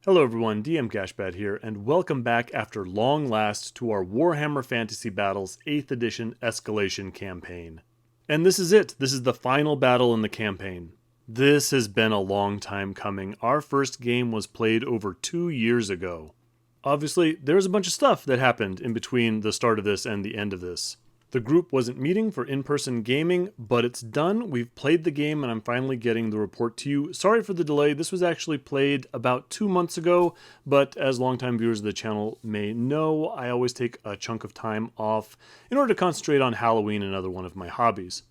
Hello everyone, DM Gashbad here, and welcome back after long last to our Warhammer Fantasy Battles 8th edition escalation campaign. And this is it. This is the final battle in the campaign. This has been a long time coming. Our first game was played over 2 years ago. Obviously, there's a bunch of stuff that happened in between the start of this and the end of this. The group wasn't meeting for in-person gaming, but it's done. We've played the game and I'm finally getting the report to you. Sorry for the delay. This was actually played about 2 months ago, but as longtime viewers of the channel may know, I always take a chunk of time off in order to concentrate on Halloween, another one of my hobbies.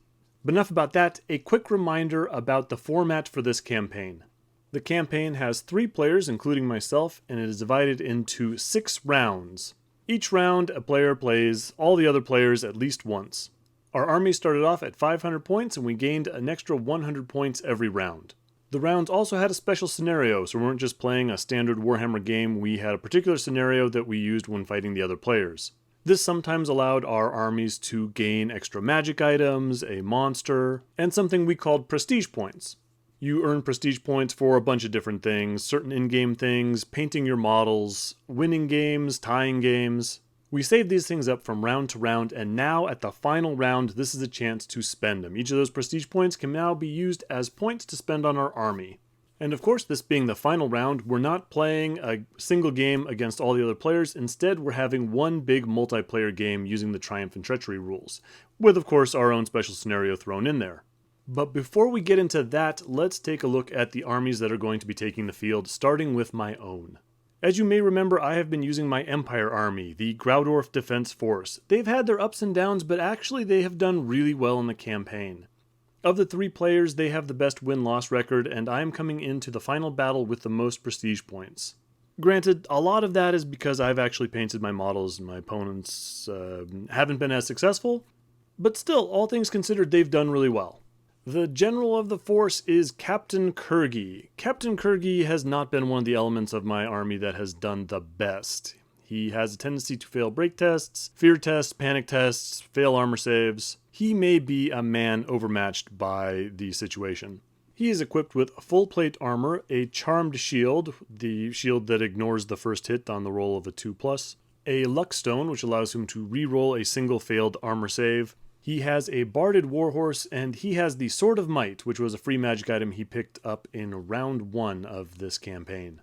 But enough about that. A quick reminder about the format for this campaign. The campaign has 3 players, including myself, and it is divided into 6 rounds. Each round, a player plays all the other players at least once. Our army started off at 500 points, and we gained an extra 100 points every round. The rounds also had a special scenario, so we weren't just playing a standard Warhammer game, we had a particular scenario that we used when fighting the other players. This sometimes allowed our armies to gain extra magic items, a monster, and something we called prestige points. You earn prestige points for a bunch of different things, certain in-game things, painting your models, winning games, tying games. We save these things up from round to round, and now at the final round, this is a chance to spend them. Each of those prestige points can now be used as points to spend on our army. And of course, this being the final round, we're not playing a single game against all the other players. Instead, we're having one big multiplayer game using the Triumph and Treachery rules, with of course our own special scenario thrown in there. But before we get into that, let's take a look at the armies that are going to be taking the field, starting with my own. As you may remember, I have been using my Empire army, the Graudorf Defense Force. They've had their ups and downs, but actually they have done really well in the campaign. Of the 3 players, they have the best win-loss record, and I am coming into the final battle with the most prestige points. Granted, a lot of that is because I've actually painted my models and my opponents haven't been as successful, but still, all things considered, they've done really well. The general of the force is Captain Kurgi. Captain Kurgi has not been one of the elements of my army that has done the best. He has a tendency to fail break tests, fear tests, panic tests, fail armor saves. He may be a man overmatched by the situation. He is equipped with full plate armor, a charmed shield, the shield that ignores the first hit on the roll of a 2+, a luck stone, which allows him to re-roll a single failed armor save. He has a barded warhorse, and he has the Sword of Might, which was a free magic item he picked up in round 1 of this campaign.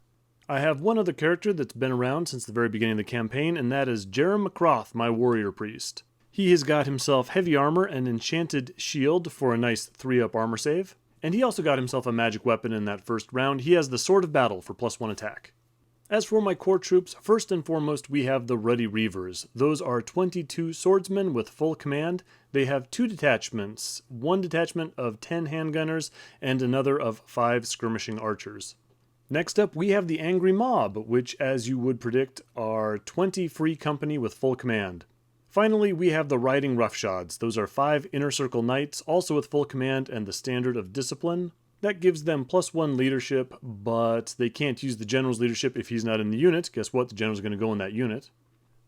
I have one other character that's been around since the very beginning of the campaign, and that is Jerem McCroth, my warrior priest. He has got himself heavy armor and enchanted shield for a nice 3-up armor save, and he also got himself a magic weapon in that first round. He has the Sword of Battle for +1 attack. As for my core troops, first and foremost we have the Ruddy Reavers. Those are 22 swordsmen with full command. They have 2 detachments, 1 detachment of 10 handgunners and another of 5 skirmishing archers. Next up we have the Angry Mob, which as you would predict are 20 free company with full command. Finally we have the Riding Roughshods. Those are 5 inner circle knights, also with full command and the standard of discipline. That gives them +1 leadership, but they can't use the general's leadership if he's not in the unit. Guess what? The general's going to go in that unit.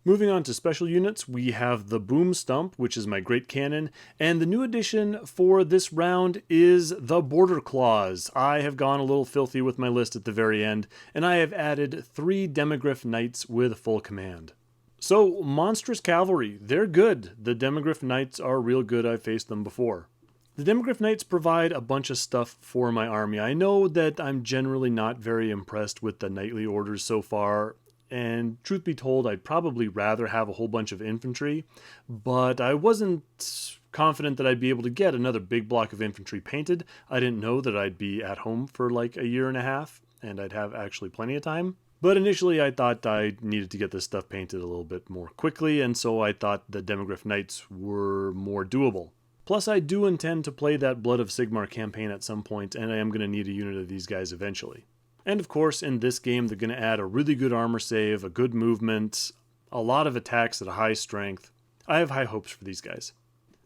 Moving on to special units, we have the Boom Stump, which is my great cannon, and the new addition for this round is the Border Claws. I have gone a little filthy with my list at the very end, and I have added 3 Demigryph Knights with full command. So, monstrous cavalry, they're good. The Demigryph Knights are real good. I've faced them before. The Demigryph Knights provide a bunch of stuff for my army. I know that I'm generally not very impressed with the knightly orders so far, and truth be told, I'd probably rather have a whole bunch of infantry, but I wasn't confident that I'd be able to get another big block of infantry painted. I didn't know that I'd be at home for like a year and a half, and I'd have actually plenty of time. But initially I thought I needed to get this stuff painted a little bit more quickly, and so I thought the Demigryph Knights were more doable. Plus, I do intend to play that Blood of Sigmar campaign at some point, and I am going to need a unit of these guys eventually. And of course, in this game, they're going to add a really good armor save, a good movement, a lot of attacks at a high strength. I have high hopes for these guys.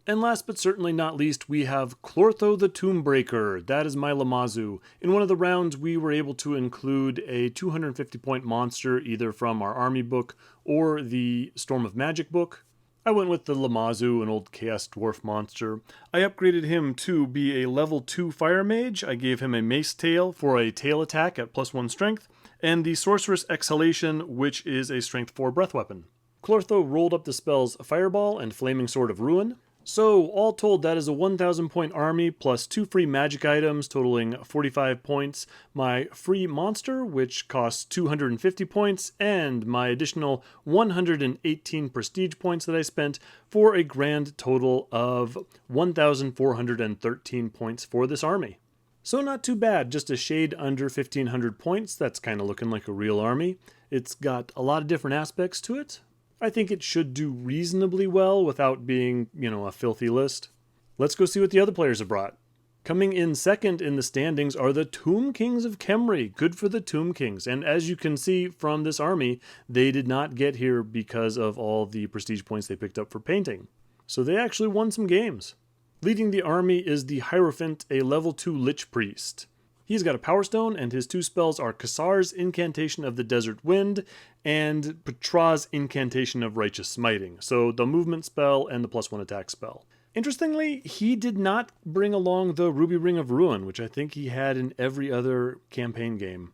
And last but certainly not least, we have Clortho the Tombbreaker. That is my Lamazu. In one of the rounds, we were able to include a 250-point monster, either from our army book or the Storm of Magic book. I went with the Lamazu, an old Chaos Dwarf monster. I upgraded him to be a level 2 Fire Mage. I gave him a Mace Tail for a tail attack at +1 strength, and the Sorceress Exhalation, which is a Strength 4 breath weapon. Clortho rolled up the spells Fireball and Flaming Sword of Ruin. So, all told, that is a 1,000 point army plus 2 free magic items totaling 45 points, my free monster, which costs 250 points, and my additional 118 prestige points that I spent for a grand total of 1,413 points for this army. So not too bad, just a shade under 1,500 points. That's kind of looking like a real army. It's got a lot of different aspects to it. I think it should do reasonably well without being, a filthy list. Let's go see what the other players have brought. Coming in second in the standings are the Tomb Kings of Khemri. Good for the Tomb Kings. And as you can see from this army, they did not get here because of all the prestige points they picked up for painting. So they actually won some games. Leading the army is the Hierophant, a level 2 Lich Priest. He's got a Power Stone, and his 2 spells are Kassar's Incantation of the Desert Wind and Petra's Incantation of Righteous Smiting, so the movement spell and the +1 attack spell. Interestingly, he did not bring along the Ruby Ring of Ruin, which I think he had in every other campaign game.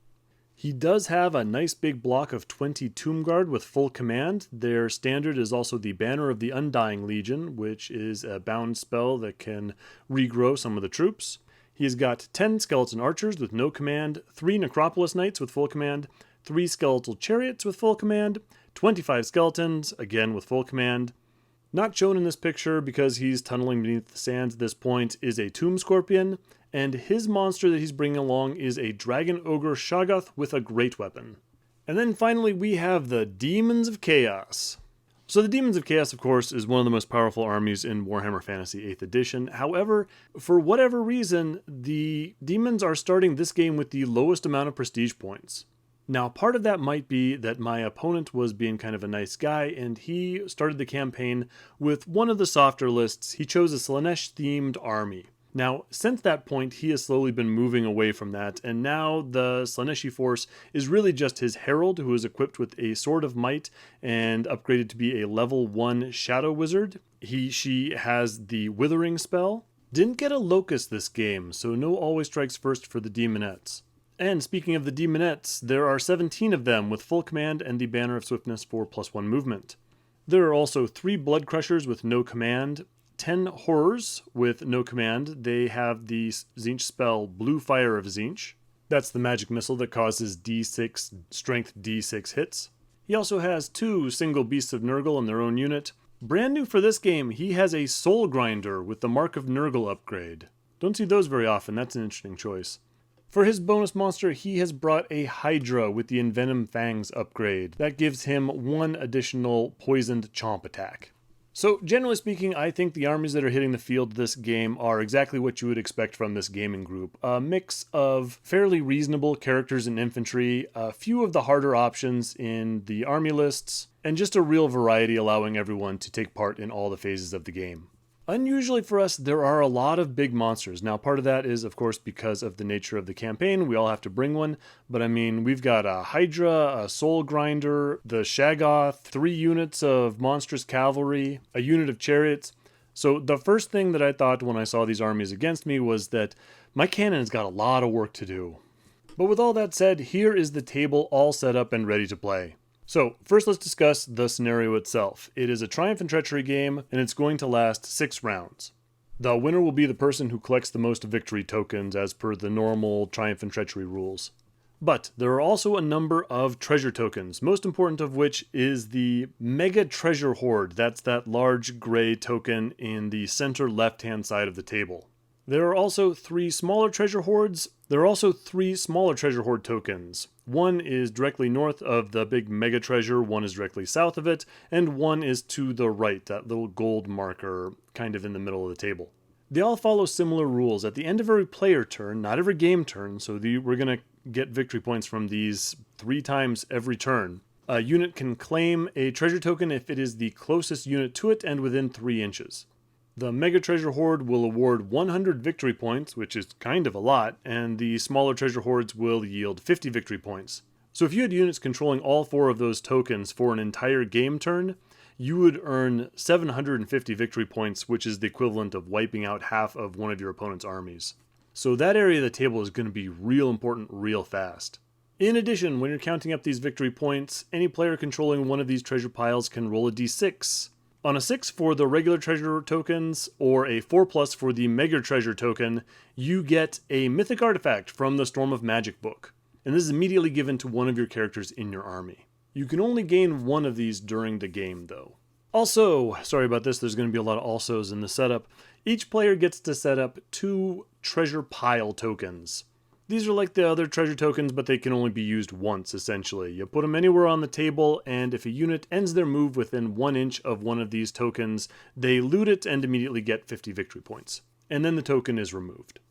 He does have a nice big block of 20 Tomb Guard with full command. Their standard is also the Banner of the Undying Legion, which is a bound spell that can regrow some of the troops. He's got 10 Skeleton Archers with no command, 3 Necropolis Knights with full command, 3 Skeletal Chariots with full command, 25 Skeletons, again with full command. Not shown in this picture because he's tunneling beneath the sands at this point is a Tomb Scorpion, and his monster that he's bringing along is a Dragon Ogre Shoggoth with a great weapon. And then finally we have the Demons of Chaos. So the Demons of Chaos, of course, is one of the most powerful armies in Warhammer Fantasy 8th edition. However, for whatever reason, the Demons are starting this game with the lowest amount of prestige points. Now, part of that might be that my opponent was being kind of a nice guy, and he started the campaign with one of the softer lists. He chose a Slaanesh-themed army. Now, since that point, he has slowly been moving away from that, and now the Slaaneshi force is really just his Herald, who is equipped with a Sword of Might and upgraded to be a level 1 Shadow Wizard. She has the Withering spell. Didn't get a Locust this game, so no Always Strikes First for the Demonettes. And speaking of the Demonettes, there are 17 of them with full command and the Banner of Swiftness for +1 movement. There are also 3 Blood Crushers with no command, 10 Horrors with no command. They have the Tzeentch spell Blue Fire of Tzeentch. That's the magic missile that causes D6 strength D6 hits. He also has 2 single Beasts of Nurgle in their own unit. Brand new for this game, he has a Soul Grinder with the Mark of Nurgle upgrade. Don't see those very often, that's an interesting choice. For his bonus monster, he has brought a Hydra with the Envenom Fangs upgrade. That gives him 1 additional poisoned chomp attack. So, generally speaking, I think the armies that are hitting the field this game are exactly what you would expect from this gaming group. A mix of fairly reasonable characters and infantry, a few of the harder options in the army lists, and just a real variety allowing everyone to take part in all the phases of the game. Unusually for us, there are a lot of big monsters. Now, part of that is, of course, because of the nature of the campaign. We all have to bring one. But, I mean, we've got a Hydra, a Soul Grinder, the Shaggoth, 3 units of Monstrous Cavalry, a unit of Chariots. So the first thing that I thought when I saw these armies against me was that my cannon's got a lot of work to do. But with all that said, here is the table all set up and ready to play. So, first let's discuss the scenario itself. It is a Triumph and Treachery game, and it's going to last 6 rounds. The winner will be the person who collects the most victory tokens as per the normal Triumph and Treachery rules. But there are also a number of treasure tokens, most important of which is the Mega Treasure Hoard. That's that large gray token in the center left-hand side of the table. There are also 3 smaller treasure hoards. There are also 3 smaller treasure hoard tokens. One is directly north of the big mega treasure, one is directly south of it, and one is to the right, that little gold marker kind of in the middle of the table. They all follow similar rules. At the end of every player turn, not every game turn, so we're going to get victory points from these 3 times every turn. A unit can claim a treasure token if it is the closest unit to it and within 3 inches. The Mega Treasure Hoard will award 100 victory points, which is kind of a lot, and the smaller treasure hoards will yield 50 victory points. So if you had units controlling all 4 of those tokens for an entire game turn, you would earn 750 victory points, which is the equivalent of wiping out half of one of your opponent's armies. So that area of the table is going to be real important real fast. In addition, when you're counting up these victory points, any player controlling one of these treasure piles can roll a d6. On a 6 for the regular treasure tokens, or a 4+ for the mega treasure token, you get a mythic artifact from the Storm of Magic book. And this is immediately given to one of your characters in your army. You can only gain one of these during the game, though. Also, sorry about this, there's going to be a lot of alsos in the setup. Each player gets to set up 2 treasure pile tokens. These are like the other treasure tokens, but they can only be used once, essentially. You put them anywhere on the table, and if a unit ends their move within 1 inch of one of these tokens, they loot it and immediately get 50 victory points. And then the token is removed.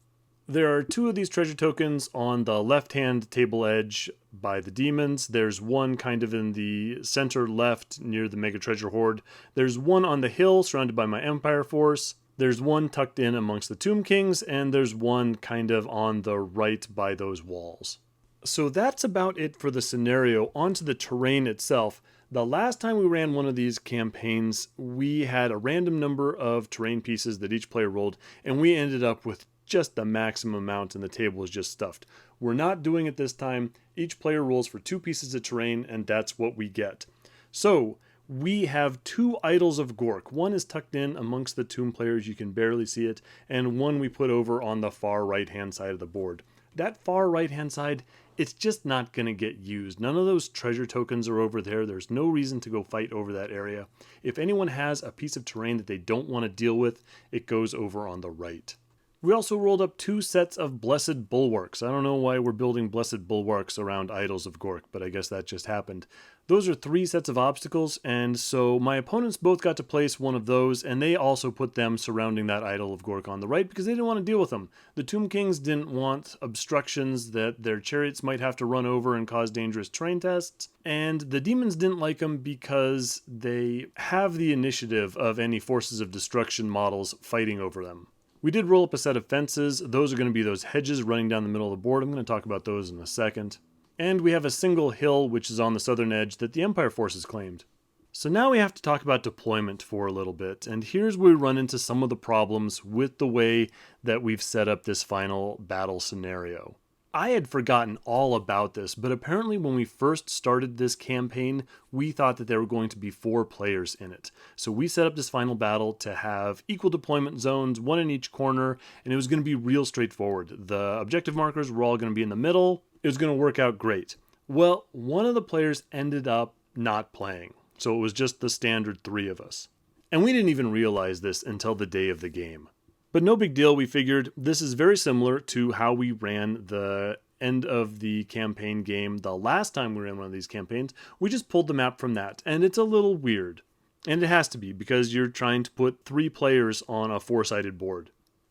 There are 2 of these treasure tokens on the left-hand table edge by the Daemons. There's one kind of in the center left near the Mega Treasure Hoard. There's one on the hill surrounded by my Empire force. There's one tucked in amongst the Tomb Kings, and there's one kind of on the right by those walls. So that's about it for the scenario. Onto the terrain itself. The last time we ran one of these campaigns, we had a random number of terrain pieces that each player rolled, and we ended up with just the maximum amount, and the table was just stuffed. We're not doing it this time. Each player rolls for 2 pieces of terrain, and that's what we get. So we have 2 Idols of Gork. One is tucked in amongst the tomb players, you can barely see it, and one we put over on the far right-hand side of the board. That far right-hand side, it's just not going to get used. None of those treasure tokens are over there. There's no reason to go fight over that area. If anyone has a piece of terrain that they don't want to deal with, it goes over on the right. We also rolled up 2 sets of Blessed Bulwarks. I don't know why we're building Blessed Bulwarks around Idols of Gork, but I guess that just happened. Those are 3 sets of obstacles, and so my opponents both got to place one of those, and they also put them surrounding that Idol of Gork on the right because they didn't want to deal with them. The Tomb Kings didn't want obstructions that their chariots might have to run over and cause dangerous terrain tests, and the Demons didn't like them because they have the initiative of any Forces of Destruction models fighting over them. We did roll up a set of fences. Those are going to be those hedges running down the middle of the board. I'm going to talk about those in a second. And we have a single hill, which is on the southern edge, that the Empire forces claimed. So now we have to talk about deployment for a little bit, and here's where we run into some of the problems with the way that we've set up this final battle scenario. I had forgotten all about this, but apparently when we first started this campaign, we thought that there were going to be 4 players in it. So we set up this final battle to have equal deployment zones, 1 in each corner, and it was going to be real straightforward. The objective markers were all going to be in the middle. It was going to work out great. Well, one of the players ended up not playing, so it was just the standard 3 of us. And we didn't even realize this until the day of the game. But no big deal, we figured this is very similar to how we ran the end of the campaign game the last time we ran one of these campaigns. We just pulled the map from that, and it's a little weird. And it has to be, because you're trying to put 3 players on a 4-sided board.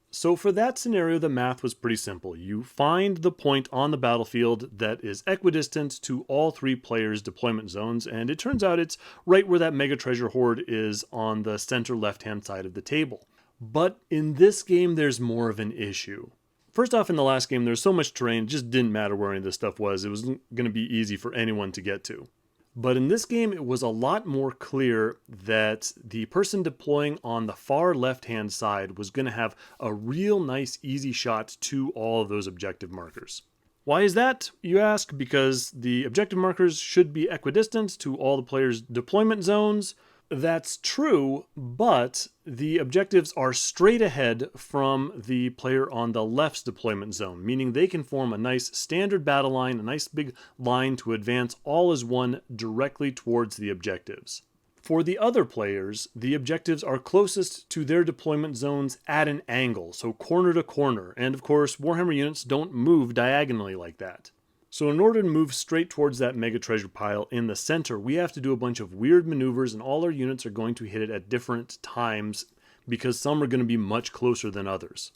So for that scenario, the math was pretty simple. You find the point on the battlefield that is equidistant to all 3 players' deployment zones, and it turns out it's right where that Mega Treasure Hoard is on the center left-hand side of the table. But in this game, there's more of an issue. First off, in the last game, there's so much terrain, it just didn't matter where any of this stuff was. It was going to be easy for anyone to get to. But in this game, it was a lot more clear that the person deploying on the far left-hand side was going to have a real nice, easy shot to all of those objective markers. Why is that, you ask? Because the objective markers should be equidistant to all the players' deployment zones. That's true, but the objectives are straight ahead from the player on the left's deployment zone, meaning they can form a nice standard battle line, a nice big line to advance all as one directly towards the objectives. For the other players, the objectives are closest to their deployment zones at an angle, so corner to corner, and of course Warhammer units don't move diagonally like that. So in order to move straight towards that mega treasure pile in the center, we have to do a bunch of weird maneuvers, and all our units are going to hit it at different times because some are going to be much closer than others.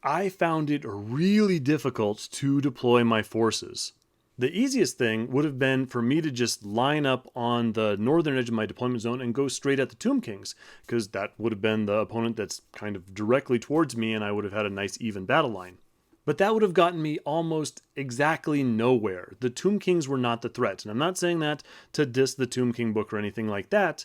I found it really difficult to deploy my forces. The easiest thing would have been for me to just line up on the northern edge of my deployment zone and go straight at the Tomb Kings, because that would have been the opponent that's kind of directly towards me, and I would have had a nice even battle line. But that would have gotten me almost exactly nowhere. The Tomb Kings were not the threat. And I'm not saying that to diss the Tomb King book or anything like that.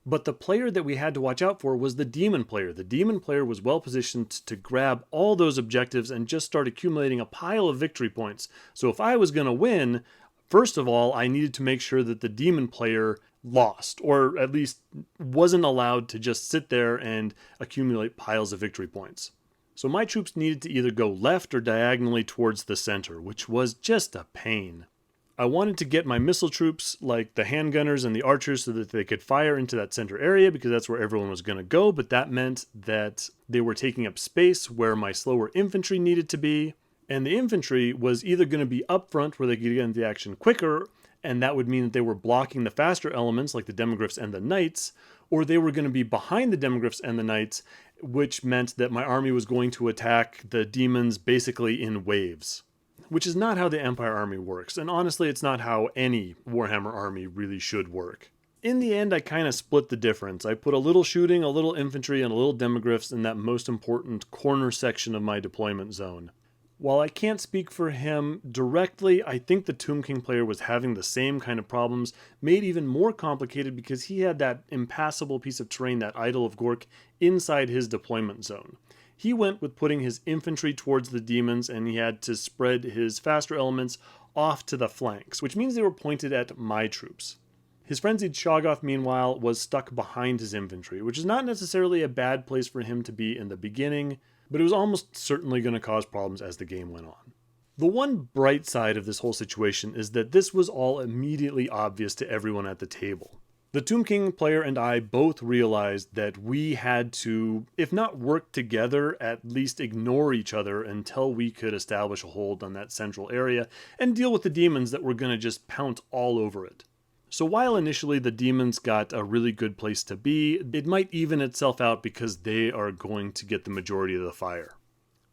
But the player that we had to watch out for was the Demon player. The Demon player was well positioned to grab all those objectives and just start accumulating a pile of victory points. So if I was going to win, First of all, I needed to make sure that the demon player lost, or at least wasn't allowed to just sit there and accumulate piles of victory points. So my troops needed to either go left or diagonally towards the center, which was just a pain. I wanted to get my missile troops, like the handgunners and the archers, so that they could fire into that center area because that's where everyone was going to go, but that meant that they were taking up space where my slower infantry needed to be, and the infantry was either going to be up front where they could get into the action quicker, and that would mean that they were blocking the faster elements like the demogryphs and the knights, or they were going to be behind the demogryphs and the knights, which meant that my army was going to attack the demons basically in waves. Which is not how the Empire army works, and honestly it's not how any Warhammer army really should work. In the end, I kind of split the difference. I put a little shooting, a little infantry, and a little demogryphs in that most important corner section of my deployment zone. While I can't speak for him directly, I think the Tomb King player was having the same kind of problems, made even more complicated because he had that impassable piece of terrain, that Idol of Gork, inside his deployment zone. He went with putting his infantry towards the demons, and he had to spread his faster elements off to the flanks, which means they were pointed at my troops. His frenzied Shoggoth, meanwhile, was stuck behind his infantry, which is not necessarily a bad place for him to be in the beginning, but it was almost certainly going to cause problems as the game went on. The one bright side of this whole situation is that this was all immediately obvious to everyone at the table. The Tomb King player and I both realized that we had to, if not work together, at least ignore each other until we could establish a hold on that central area and deal with the demons that were going to just pounce all over it. So while initially the demons got a really good place to be, it might even itself out because they are going to get the majority of the fire.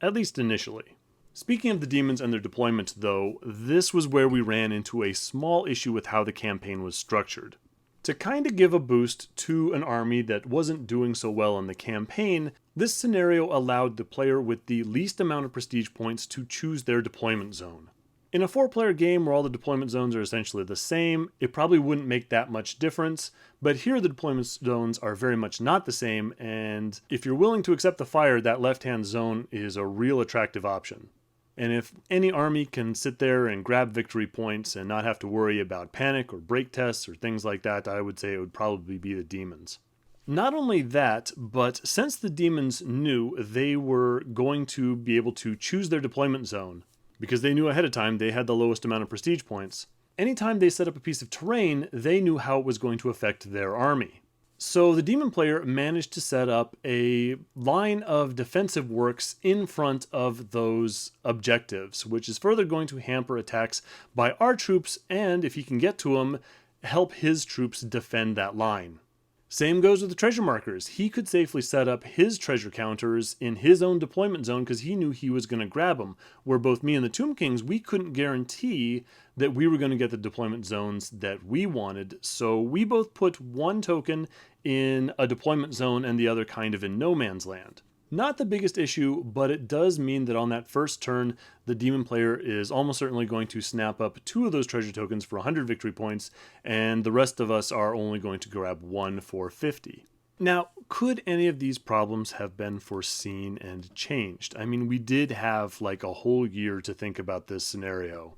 At least initially. Speaking of the demons and their deployment though, this was where we ran into a small issue with how the campaign was structured. To kind of give a boost to an army that wasn't doing so well in the campaign, this scenario allowed the player with the least amount of prestige points to choose their deployment zone. In a 4-player game where all the deployment zones are essentially the same, it probably wouldn't make that much difference, but here the deployment zones are very much not the same, and if you're willing to accept the fire, that left-hand zone is a real attractive option. And if any army can sit there and grab victory points and not have to worry about panic or break tests or things like that, I would say it would probably be the demons. Not only that, but since the demons knew they were going to be able to choose their deployment zone, because they knew ahead of time they had the lowest amount of prestige points, anytime they set up a piece of terrain, they knew how it was going to affect their army. So the demon player managed to set up a line of defensive works in front of those objectives, which is further going to hamper attacks by our troops and, if he can get to them, help his troops defend that line. Same goes with the treasure markers. He could safely set up his treasure counters in his own deployment zone because he knew he was going to grab them, where both me and the Tomb Kings, we couldn't guarantee that we were going to get the deployment zones that we wanted, so we both put one token in a deployment zone and the other kind of in no man's land. Not the biggest issue, but it does mean that on that first turn, the demon player is almost certainly going to snap up 2 of those treasure tokens for 100 victory points, and the rest of us are only going to grab 1 for 50. Now, could any of these problems have been foreseen and changed? I mean, we did have like a whole year to think about this scenario.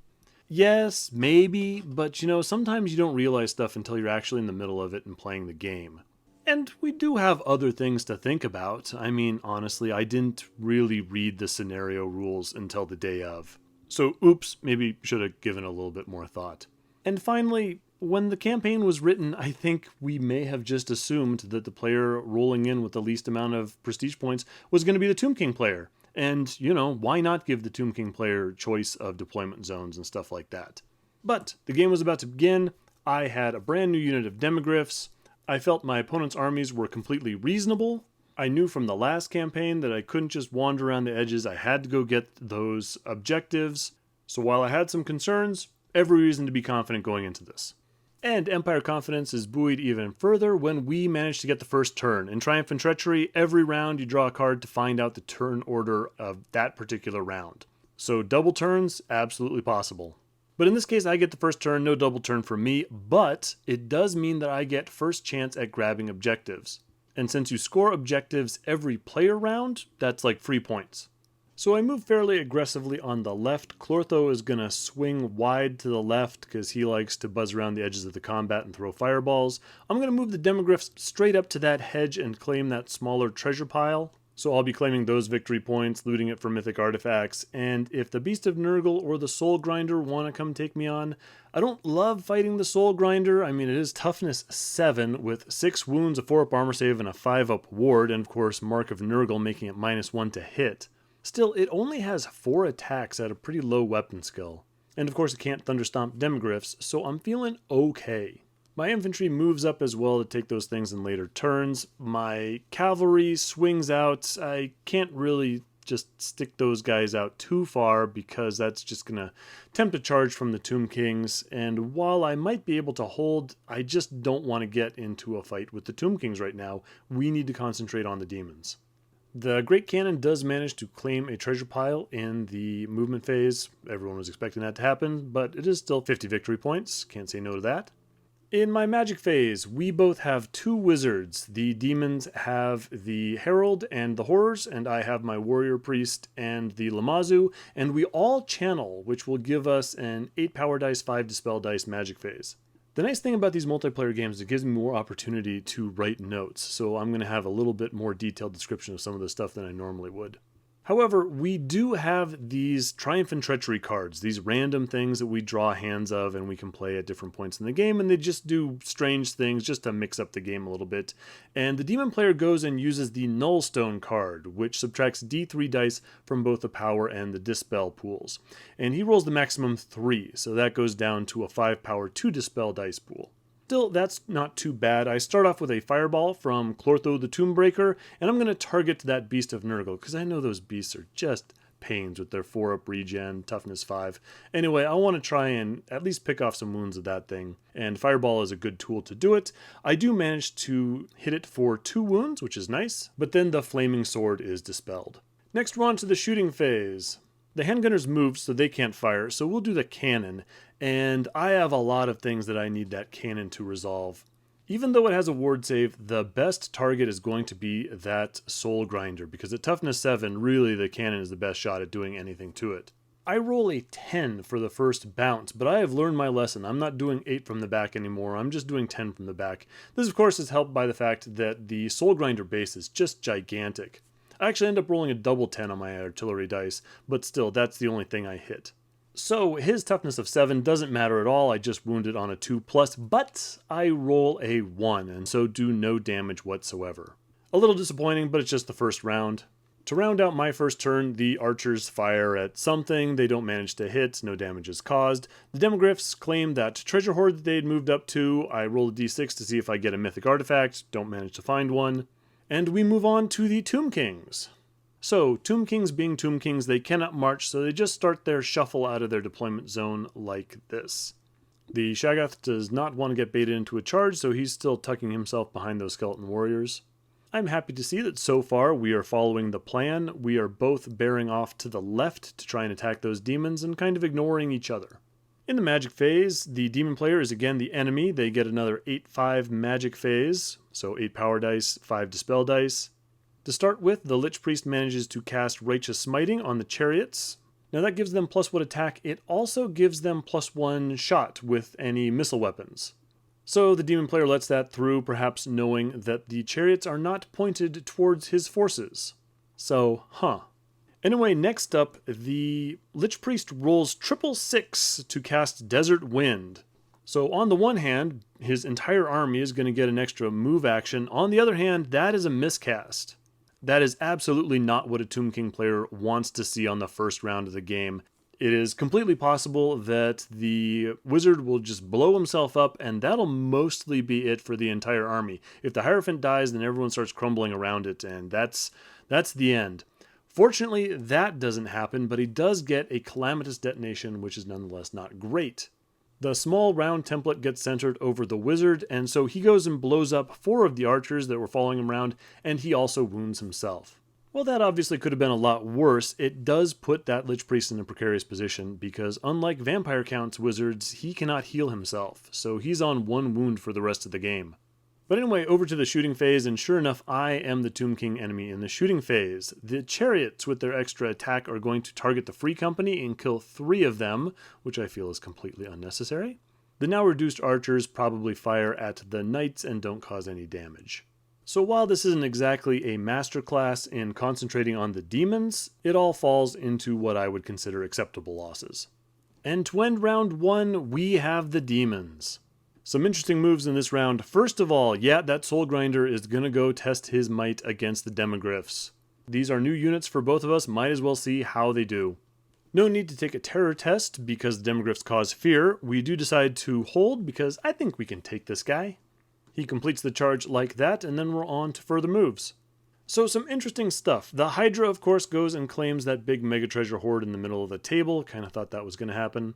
Yes, maybe, but sometimes you don't realize stuff until you're actually in the middle of it and playing the game. And we do have other things to think about. I mean, honestly, I didn't really read the scenario rules until the day of. So, oops, maybe should have given a little bit more thought. And finally, when the campaign was written, I think we may have just assumed that the player rolling in with the least amount of prestige points was going to be the Tomb King player. And, why not give the Tomb King player choice of deployment zones and stuff like that? But the game was about to begin. I had a brand new unit of demogryphs. I felt my opponent's armies were completely reasonable. I knew from the last campaign that I couldn't just wander around the edges. I had to go get those objectives. So while I had some concerns, every reason to be confident going into this. And Empire confidence is buoyed even further when we managed to get the first turn. In Triumph and Treachery, every round you draw a card to find out the turn order of that particular round. So double turns, absolutely possible. But in this case, I get the first turn, no double turn for me, but it does mean that I get first chance at grabbing objectives. And since you score objectives every player round, that's like free points. So I move fairly aggressively on the left. Clortho is going to swing wide to the left because he likes to buzz around the edges of the combat and throw fireballs. I'm going to move the Demogryphs straight up to that hedge and claim that smaller treasure pile. So I'll be claiming those victory points, looting it for mythic artifacts, and if the Beast of Nurgle or the Soul Grinder want to come take me on, I don't love fighting the Soul Grinder. I mean, it is toughness 7 with 6 wounds, a 4-up armor save, and a 5-up ward, and of course Mark of Nurgle making it -1 to hit. Still, it only has 4 attacks at a pretty low weapon skill. And of course it can't Thunderstomp Demogryphs, so I'm feeling okay. My infantry moves up as well to take those things in later turns. My cavalry swings out. I can't really just stick those guys out too far because that's just going to tempt a charge from the Tomb Kings. And while I might be able to hold, I just don't want to get into a fight with the Tomb Kings right now. We need to concentrate on the demons. The Great Cannon does manage to claim a treasure pile in the movement phase. Everyone was expecting that to happen, but it is still 50 victory points. Can't say no to that. In my magic phase, we both have 2 wizards. The demons have the Herald and the Horrors, and I have my Warrior Priest and the Lamazu, and we all channel, which will give us an 8 power dice, 5 dispel dice magic phase. The nice thing about these multiplayer games is it gives me more opportunity to write notes, so I'm going to have a little bit more detailed description of some of the stuff than I normally would. However, we do have these Triumph and Treachery cards, these random things that we draw hands of and we can play at different points in the game, and they just do strange things just to mix up the game a little bit. And the demon player goes and uses the Nullstone card, which subtracts D3 dice from both the power and the dispel pools. And he rolls the maximum 3, so that goes down to a 5 power 2 dispel dice pool. Still, that's not too bad. I start off with a fireball from Clortho the Tombbreaker, and I'm going to target that Beast of Nurgle, because I know those beasts are just pains with their 4-up regen, toughness 5. Anyway, I want to try and at least pick off some wounds of that thing, and fireball is a good tool to do it. I do manage to hit it for 2 wounds, which is nice, but then the flaming sword is dispelled. Next, we're on to the shooting phase. The handgunners moved, so they can't fire, so we'll do the cannon, and I have a lot of things that I need that cannon to resolve. Even though it has a ward save, the best target is going to be that Soul Grinder, because at toughness 7, really the cannon is the best shot at doing anything to it. I roll a 10 for the first bounce, but I have learned my lesson. I'm not doing 8 from the back anymore, I'm just doing 10 from the back. This of course is helped by the fact that the Soul Grinder base is just gigantic. I actually end up rolling a double 10 on my artillery dice, but still, that's the only thing I hit. So his toughness of 7 doesn't matter at all, I just wounded on a 2+, but I roll a 1, and so do no damage whatsoever. A little disappointing, but it's just the first round. To round out my first turn, the archers fire at something, they don't manage to hit, no damage is caused. The Demogryphs claim that treasure hoard that they had moved up to. I roll a d6 to see if I get a mythic artifact, don't manage to find one. And we move on to the Tomb Kings. So, Tomb Kings being Tomb Kings, they cannot march, so they just start their shuffle out of their deployment zone like this. The Shaggoth does not want to get baited into a charge, so he's still tucking himself behind those skeleton warriors. I'm happy to see that so far we are following the plan. We are both bearing off to the left to try and attack those demons and kind of ignoring each other. In the magic phase, the demon player is again the enemy. They get another 8/5 magic phase, so 8 power dice, 5 dispel dice. To start with, the Lich Priest manages to cast Righteous Smiting on the chariots. Now that gives them +1 attack. It also gives them +1 shot with any missile weapons. So the demon player lets that through, perhaps knowing that the chariots are not pointed towards his forces. So, Anyway, next up, the Lich Priest rolls 666 to cast Desert Wind. So on the one hand, his entire army is going to get an extra move action. On the other hand, that is a miscast. That is absolutely not what a Tomb King player wants to see on the first round of the game. It is completely possible that the wizard will just blow himself up, and that'll mostly be it for the entire army. If the Hierophant dies, then everyone starts crumbling around it, and that's the end. Fortunately, that doesn't happen, but he does get a Calamitous Detonation, which is nonetheless not great. The small round template gets centered over the wizard, and so he goes and blows up 4 of the archers that were following him around, and he also wounds himself. Well, that obviously could have been a lot worse. It does put that Lich Priest in a precarious position, because unlike Vampire Count's wizards, he cannot heal himself, so he's on 1 wound for the rest of the game. But anyway, over to the shooting phase, and sure enough, I am the Tomb King enemy in the shooting phase. The chariots with their extra attack are going to target the Free Company and kill 3 of them, which I feel is completely unnecessary. The now reduced archers probably fire at the knights and don't cause any damage. So while this isn't exactly a masterclass in concentrating on the demons, it all falls into what I would consider acceptable losses. And to end round 1, we have the demons. Some interesting moves in this round. First of all, that Soul Grinder is going to go test his might against the Demogryphs. These are new units for both of us, might as well see how they do. No need to take a terror test because the Demogryphs cause fear. We do decide to hold because I think we can take this guy. He completes the charge like that, and then we're on to further moves. So some interesting stuff. The Hydra, of course, goes and claims that big mega treasure hoard in the middle of the table. Kind of thought that was going to happen.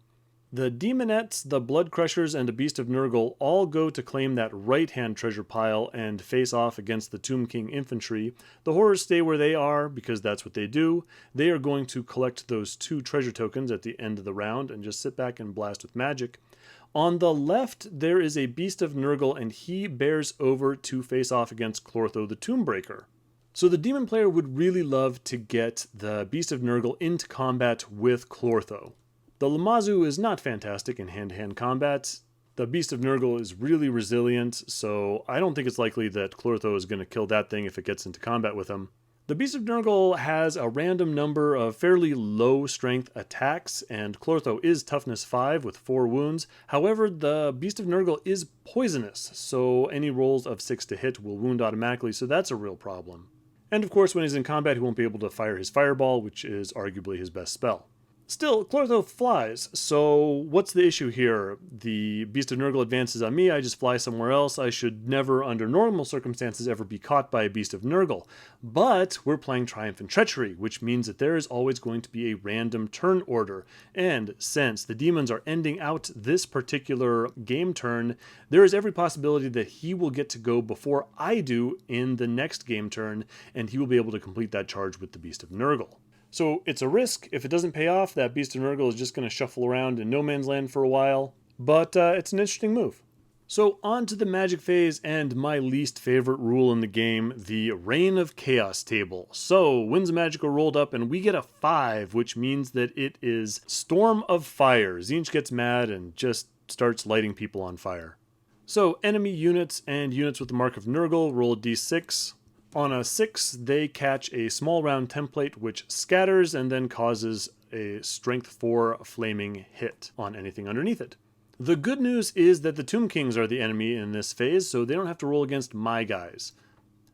The Demonettes, the Blood Crushers, and a Beast of Nurgle all go to claim that right-hand treasure pile and face off against the Tomb King infantry. The Horrors stay where they are because that's what they do. They are going to collect those 2 treasure tokens at the end of the round and just sit back and blast with magic. On the left, there is a Beast of Nurgle, and he bears over to face off against Clortho the Tombbreaker. So the Demon player would really love to get the Beast of Nurgle into combat with Clortho. The Lamazoo is not fantastic in hand-to-hand combat. The Beast of Nurgle is really resilient, so I don't think it's likely that Clortho is going to kill that thing if it gets into combat with him. The Beast of Nurgle has a random number of fairly low strength attacks, and Clortho is toughness 5 with 4 wounds. However, the Beast of Nurgle is poisonous, so any rolls of 6 to hit will wound automatically, so that's a real problem. And of course, when he's in combat, he won't be able to fire his Fireball, which is arguably his best spell. Still, Clortho flies, so what's the issue here? The Beast of Nurgle advances on me, I just fly somewhere else. I should never, under normal circumstances, ever be caught by a Beast of Nurgle. But we're playing Triumph and Treachery, which means that there is always going to be a random turn order. And since the demons are ending out this particular game turn, there is every possibility that he will get to go before I do in the next game turn, and he will be able to complete that charge with the Beast of Nurgle. So it's a risk. If it doesn't pay off, that Beast of Nurgle is just going to shuffle around in no man's land for a while. But it's an interesting move. So on to the magic phase and my least favorite rule in the game, the Reign of Chaos table. So Winds of Magic are rolled up and we get a 5, which means that it is Storm of Fire. Tzeentch gets mad and just starts lighting people on fire. So enemy units and units with the mark of Nurgle roll a d6. On a 6, they catch a small round template which scatters and then causes a strength 4 flaming hit on anything underneath it. The good news is that the Tomb Kings are the enemy in this phase, so they don't have to roll against my guys.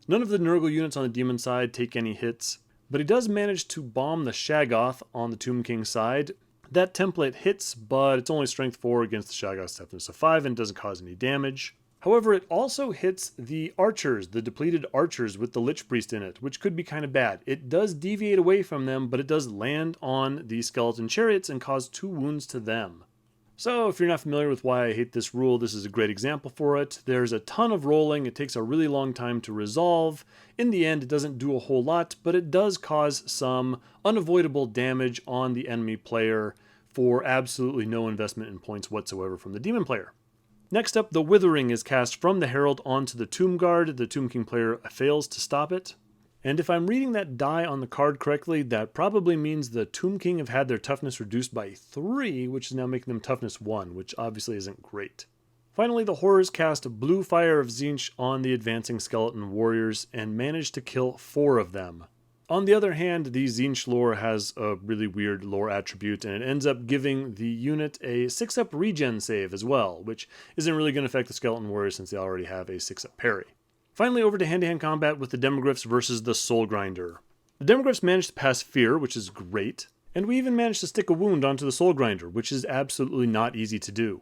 None of the Nurgle units on the demon side take any hits, but he does manage to bomb the Shaggoth on the Tomb King side. That template hits, but it's only strength 4 against the Shaggoth's toughness of 5 and doesn't cause any damage. However, it also hits the archers, the depleted archers with the Lich Priest in it, which could be kind of bad. It does deviate away from them, but it does land on the skeleton chariots and cause 2 wounds to them. So if you're not familiar with why I hate this rule, this is a great example for it. There's a ton of rolling, it takes a really long time to resolve. In the end, it doesn't do a whole lot, but it does cause some unavoidable damage on the enemy player for absolutely no investment in points whatsoever from the demon player. Next up, the Withering is cast from the Herald onto the Tomb Guard. The Tomb King player fails to stop it. And if I'm reading that die on the card correctly, that probably means the Tomb King have had their toughness reduced by 3, which is now making them toughness 1, which obviously isn't great. Finally, the Horrors cast Blue Fire of Tzeentch on the advancing skeleton warriors and manage to kill 4 of them. On the other hand, the Tzeentch lore has a really weird lore attribute, and it ends up giving the unit a 6-up regen save as well, which isn't really going to affect the skeleton warriors since they already have a 6-up parry. Finally, over to hand-to-hand combat with the Demogryphs versus the Soul Grinder. The Demogryphs managed to pass fear, which is great, and we even managed to stick a wound onto the Soul Grinder, which is absolutely not easy to do.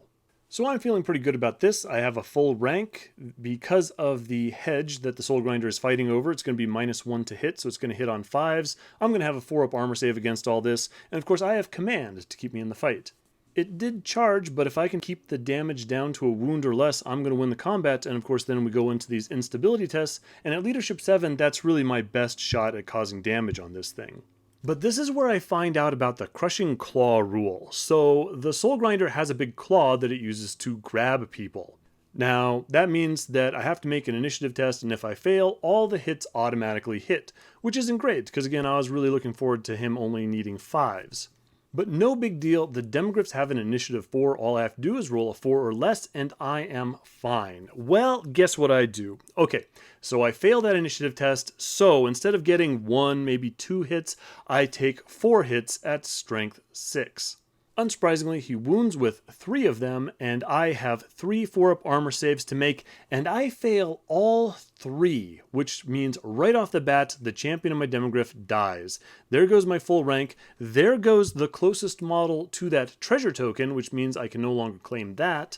So I'm feeling pretty good about this. I have a full rank. Because of the hedge that the Soul Grinder is fighting over, it's going to be -1 to hit, so it's going to hit on 5s. I'm going to have a 4-up armor save against all this, and of course I have command to keep me in the fight. It did charge, but if I can keep the damage down to a wound or less, I'm going to win the combat, and of course then we go into these instability tests, and at Leadership 7, that's really my best shot at causing damage on this thing. But this is where I find out about the Crushing Claw rule. So the Soul Grinder has a big claw that it uses to grab people. Now, that means that I have to make an initiative test, and if I fail, all the hits automatically hit, which isn't great, because again, I was really looking forward to him only needing 5s. But no big deal, the Demogryphs have an initiative 4, all I have to do is roll a 4 or less, and I am fine. Well, guess what I do? Okay, so I fail that initiative test, so instead of getting 1, maybe 2 hits, I take 4 hits at strength 6. Unsurprisingly, he wounds with 3 of them, and I have 3 4-up armor saves to make, and I fail all 3, which means right off the bat, the champion of my Demogryph dies. There goes my full rank. There goes the closest model to that treasure token, which means I can no longer claim that.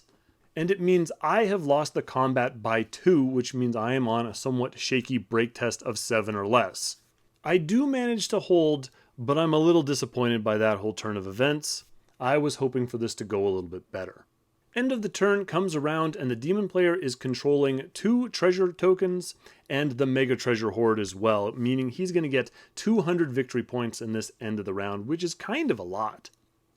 And it means I have lost the combat by 2, which means I am on a somewhat shaky break test of 7 or less. I do manage to hold, but I'm a little disappointed by that whole turn of events. I was hoping for this to go a little bit better. End of the turn comes around and the demon player is controlling 2 treasure tokens and the mega treasure hoard as well, meaning he's going to get 200 victory points in this end of the round, which is kind of a lot.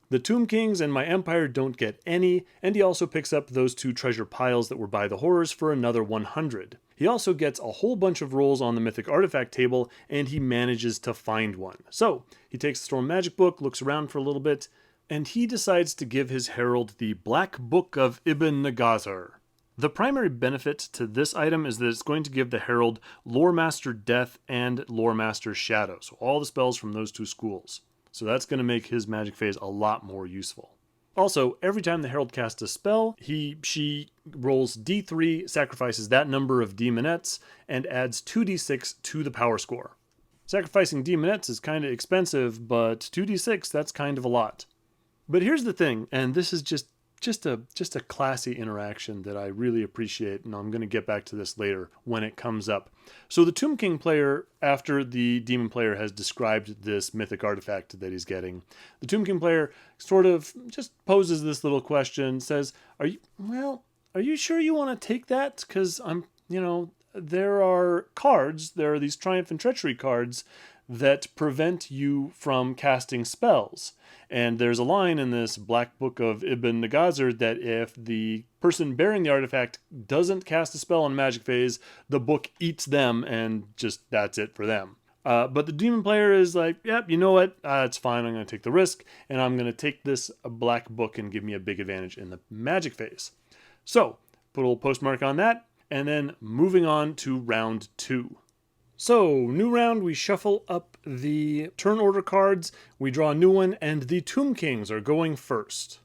The Tomb Kings and my Empire don't get any, and he also picks up those 2 treasure piles that were by the horrors for another 100. He also gets a whole bunch of rolls on the Mythic Artifact table, and he manages to find one. So, he takes the Storm Magic book, looks around for a little bit, and he decides to give his herald the Black Book of Ibn Nagazar. The primary benefit to this item is that it's going to give the herald Lore Master Death and Lore Master Shadow, so all the spells from those 2 schools. So that's going to make his magic phase a lot more useful. Also, every time the herald casts a spell, she rolls d3, sacrifices that number of demonettes, and adds 2d6 to the power score. Sacrificing demonettes is kind of expensive, but 2d6, that's kind of a lot. But here's the thing, and this is just a classy interaction that I really appreciate, and I'm going to get back to this later when it comes up. So the Tomb King player, after the Demon player has described this mythic artifact that he's getting, the Tomb King player sort of just poses this little question, says, are you sure you want to take that? Because there are these Triumph and Treachery cards that prevent you from casting spells. And there's a line in this Black Book of Ibn Nagazar that if the person bearing the artifact doesn't cast a spell on magic phase, the book eats them and just that's it for them. But the demon player is like, yep, you know what? It's fine. I'm going to take the risk, and I'm going to take this black book and give me a big advantage in the magic phase. So, put a little postmark on that, and then moving on to round 2. So, new round, we shuffle up the turn order cards, we draw a new one, and the Tomb Kings are going first.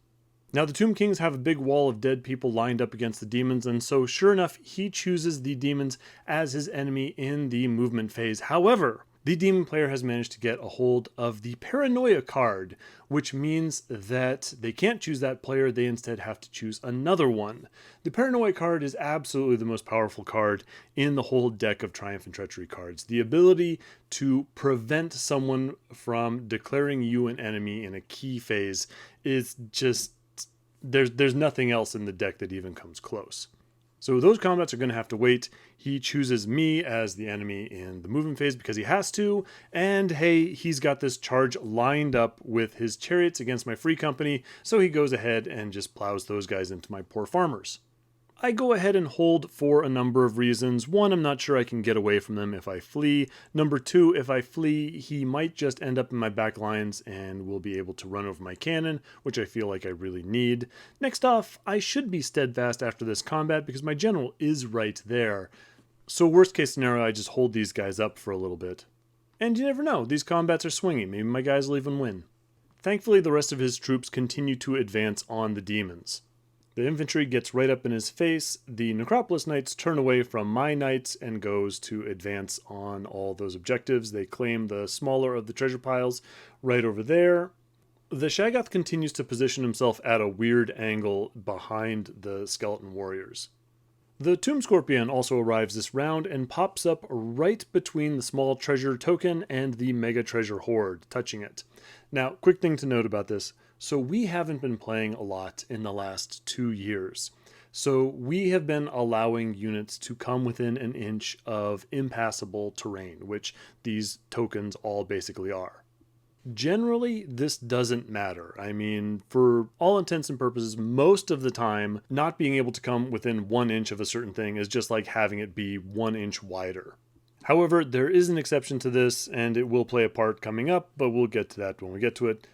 Now, the Tomb Kings have a big wall of dead people lined up against the demons, and so sure enough, he chooses the demons as his enemy in the movement phase. However, the demon player has managed to get a hold of the Paranoia card, which means that they can't choose that player, they instead have to choose another one. The Paranoia card is absolutely the most powerful card in the whole deck of Triumph and Treachery cards. The ability to prevent someone from declaring you an enemy in a key phase is just, there's nothing else in the deck that even comes close. So those combats are going to have to wait. He chooses me as the enemy in the movement phase because he has to. And hey, he's got this charge lined up with his chariots against my free company. So he goes ahead and just plows those guys into my poor farmers. I go ahead and hold for a number of reasons. 1, I'm not sure I can get away from them if I flee. Number 2, if I flee, he might just end up in my back lines and will be able to run over my cannon, which I feel like I really need. Next off, I should be steadfast after this combat because my general is right there. So worst case scenario, I just hold these guys up for a little bit. And you never know, these combats are swinging. Maybe my guys will even win. Thankfully, the rest of his troops continue to advance on the demons. The infantry gets right up in his face, the Necropolis Knights turn away from my knights and goes to advance on all those objectives. They claim the smaller of the treasure piles right over there. The Shaggoth continues to position himself at a weird angle behind the skeleton warriors. The Tomb Scorpion also arrives this round and pops up right between the small treasure token and the mega treasure hoard, touching it. Now, quick thing to note about this. So we haven't been playing a lot in the last 2 years. So we have been allowing units to come within an inch of impassable terrain, which these tokens all basically are. Generally, this doesn't matter. I mean, for all intents and purposes, most of the time, not being able to come within 1 inch of a certain thing is just like having it be 1 inch wider. However, there is an exception to this, and it will play a part coming up, but we'll get to that when we get to it.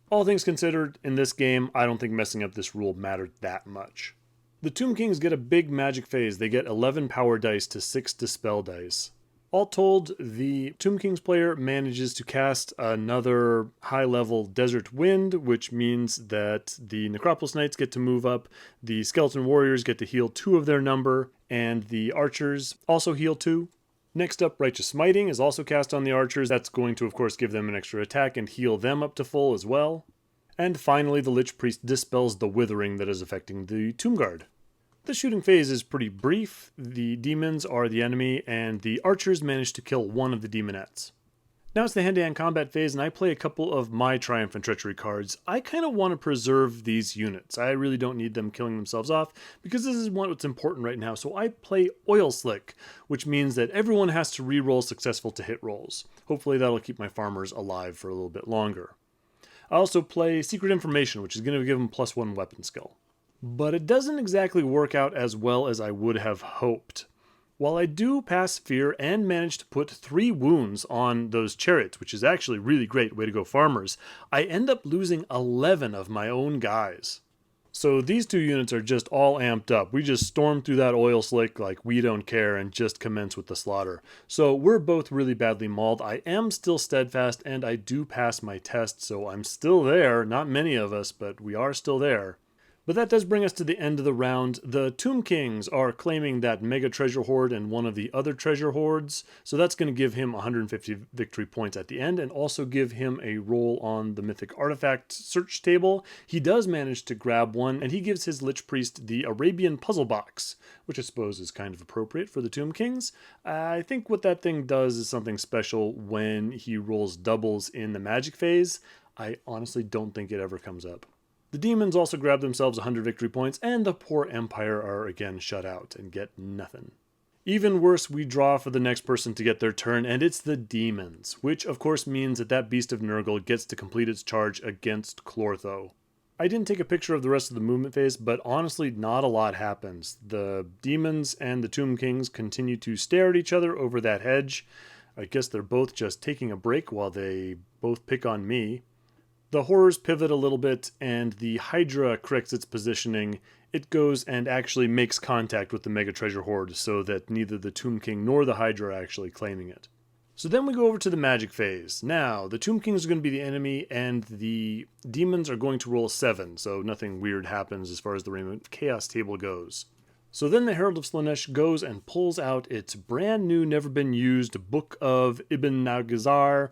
All things considered, in this game, I don't think messing up this rule mattered that much. The Tomb Kings get a big magic phase. They get 11 power dice to 6 dispel dice. All told, the Tomb Kings player manages to cast another high-level Desert Wind, which means that the Necropolis Knights get to move up, the Skeleton Warriors get to heal 2 of their number, and the Archers also heal 2. Next up, Righteous Smiting is also cast on the Archers. That's going to, of course, give them an extra attack and heal them up to full as well. And finally, the Lich Priest dispels the withering that is affecting the Tomb Guard. The shooting phase is pretty brief. The demons are the enemy, and the archers manage to kill one of the demonettes. Now it's the hand-to-hand combat phase, and I play a couple of my Triumph and Treachery cards. I kind of want to preserve these units. I really don't need them killing themselves off, because this is what's important right now. So I play Oil Slick, which means that everyone has to re-roll successful to hit rolls. Hopefully that'll keep my farmers alive for a little bit longer. I also play Secret Information, which is going to give them +1 weapon skill. But it doesn't exactly work out as well as I would have hoped. While I do pass fear and manage to put 3 wounds on those chariots, which is actually really great, way to go farmers, I end up losing 11 of my own guys. So these 2 units are just all amped up. We just storm through that oil slick like we don't care and just commence with the slaughter. So we're both really badly mauled. I am still steadfast and I do pass my test, so I'm still there. Not many of us, but we are still there. But that does bring us to the end of the round. The Tomb Kings are claiming that Mega Treasure Hoard and one of the other treasure hoards, so that's going to give him 150 victory points at the end and also give him a roll on the Mythic Artifact search table. He does manage to grab one, and he gives his Lich Priest the Arabian Puzzle Box, which I suppose is kind of appropriate for the Tomb Kings. I think what that thing does is something special when he rolls doubles in the magic phase. I honestly don't think it ever comes up. The demons also grab themselves 100 victory points, and the poor Empire are again shut out and get nothing. Even worse, we draw for the next person to get their turn, and it's the demons, which of course means that that Beast of Nurgle gets to complete its charge against Clortho. I didn't take a picture of the rest of the movement phase, but honestly not a lot happens. The demons and the Tomb Kings continue to stare at each other over that hedge. I guess they're both just taking a break while they both pick on me. The horrors pivot a little bit, and the Hydra corrects its positioning. It goes and actually makes contact with the Mega Treasure Hoard so that neither the Tomb King nor the Hydra are actually claiming it. So then we go over to the magic phase. Now, the Tomb Kings are going to be the enemy, and the demons are going to roll a 7, so nothing weird happens as far as the Reign of Chaos table goes. So then the Herald of Slaanesh goes and pulls out its brand new, never been used Book of Ibn Nagazar,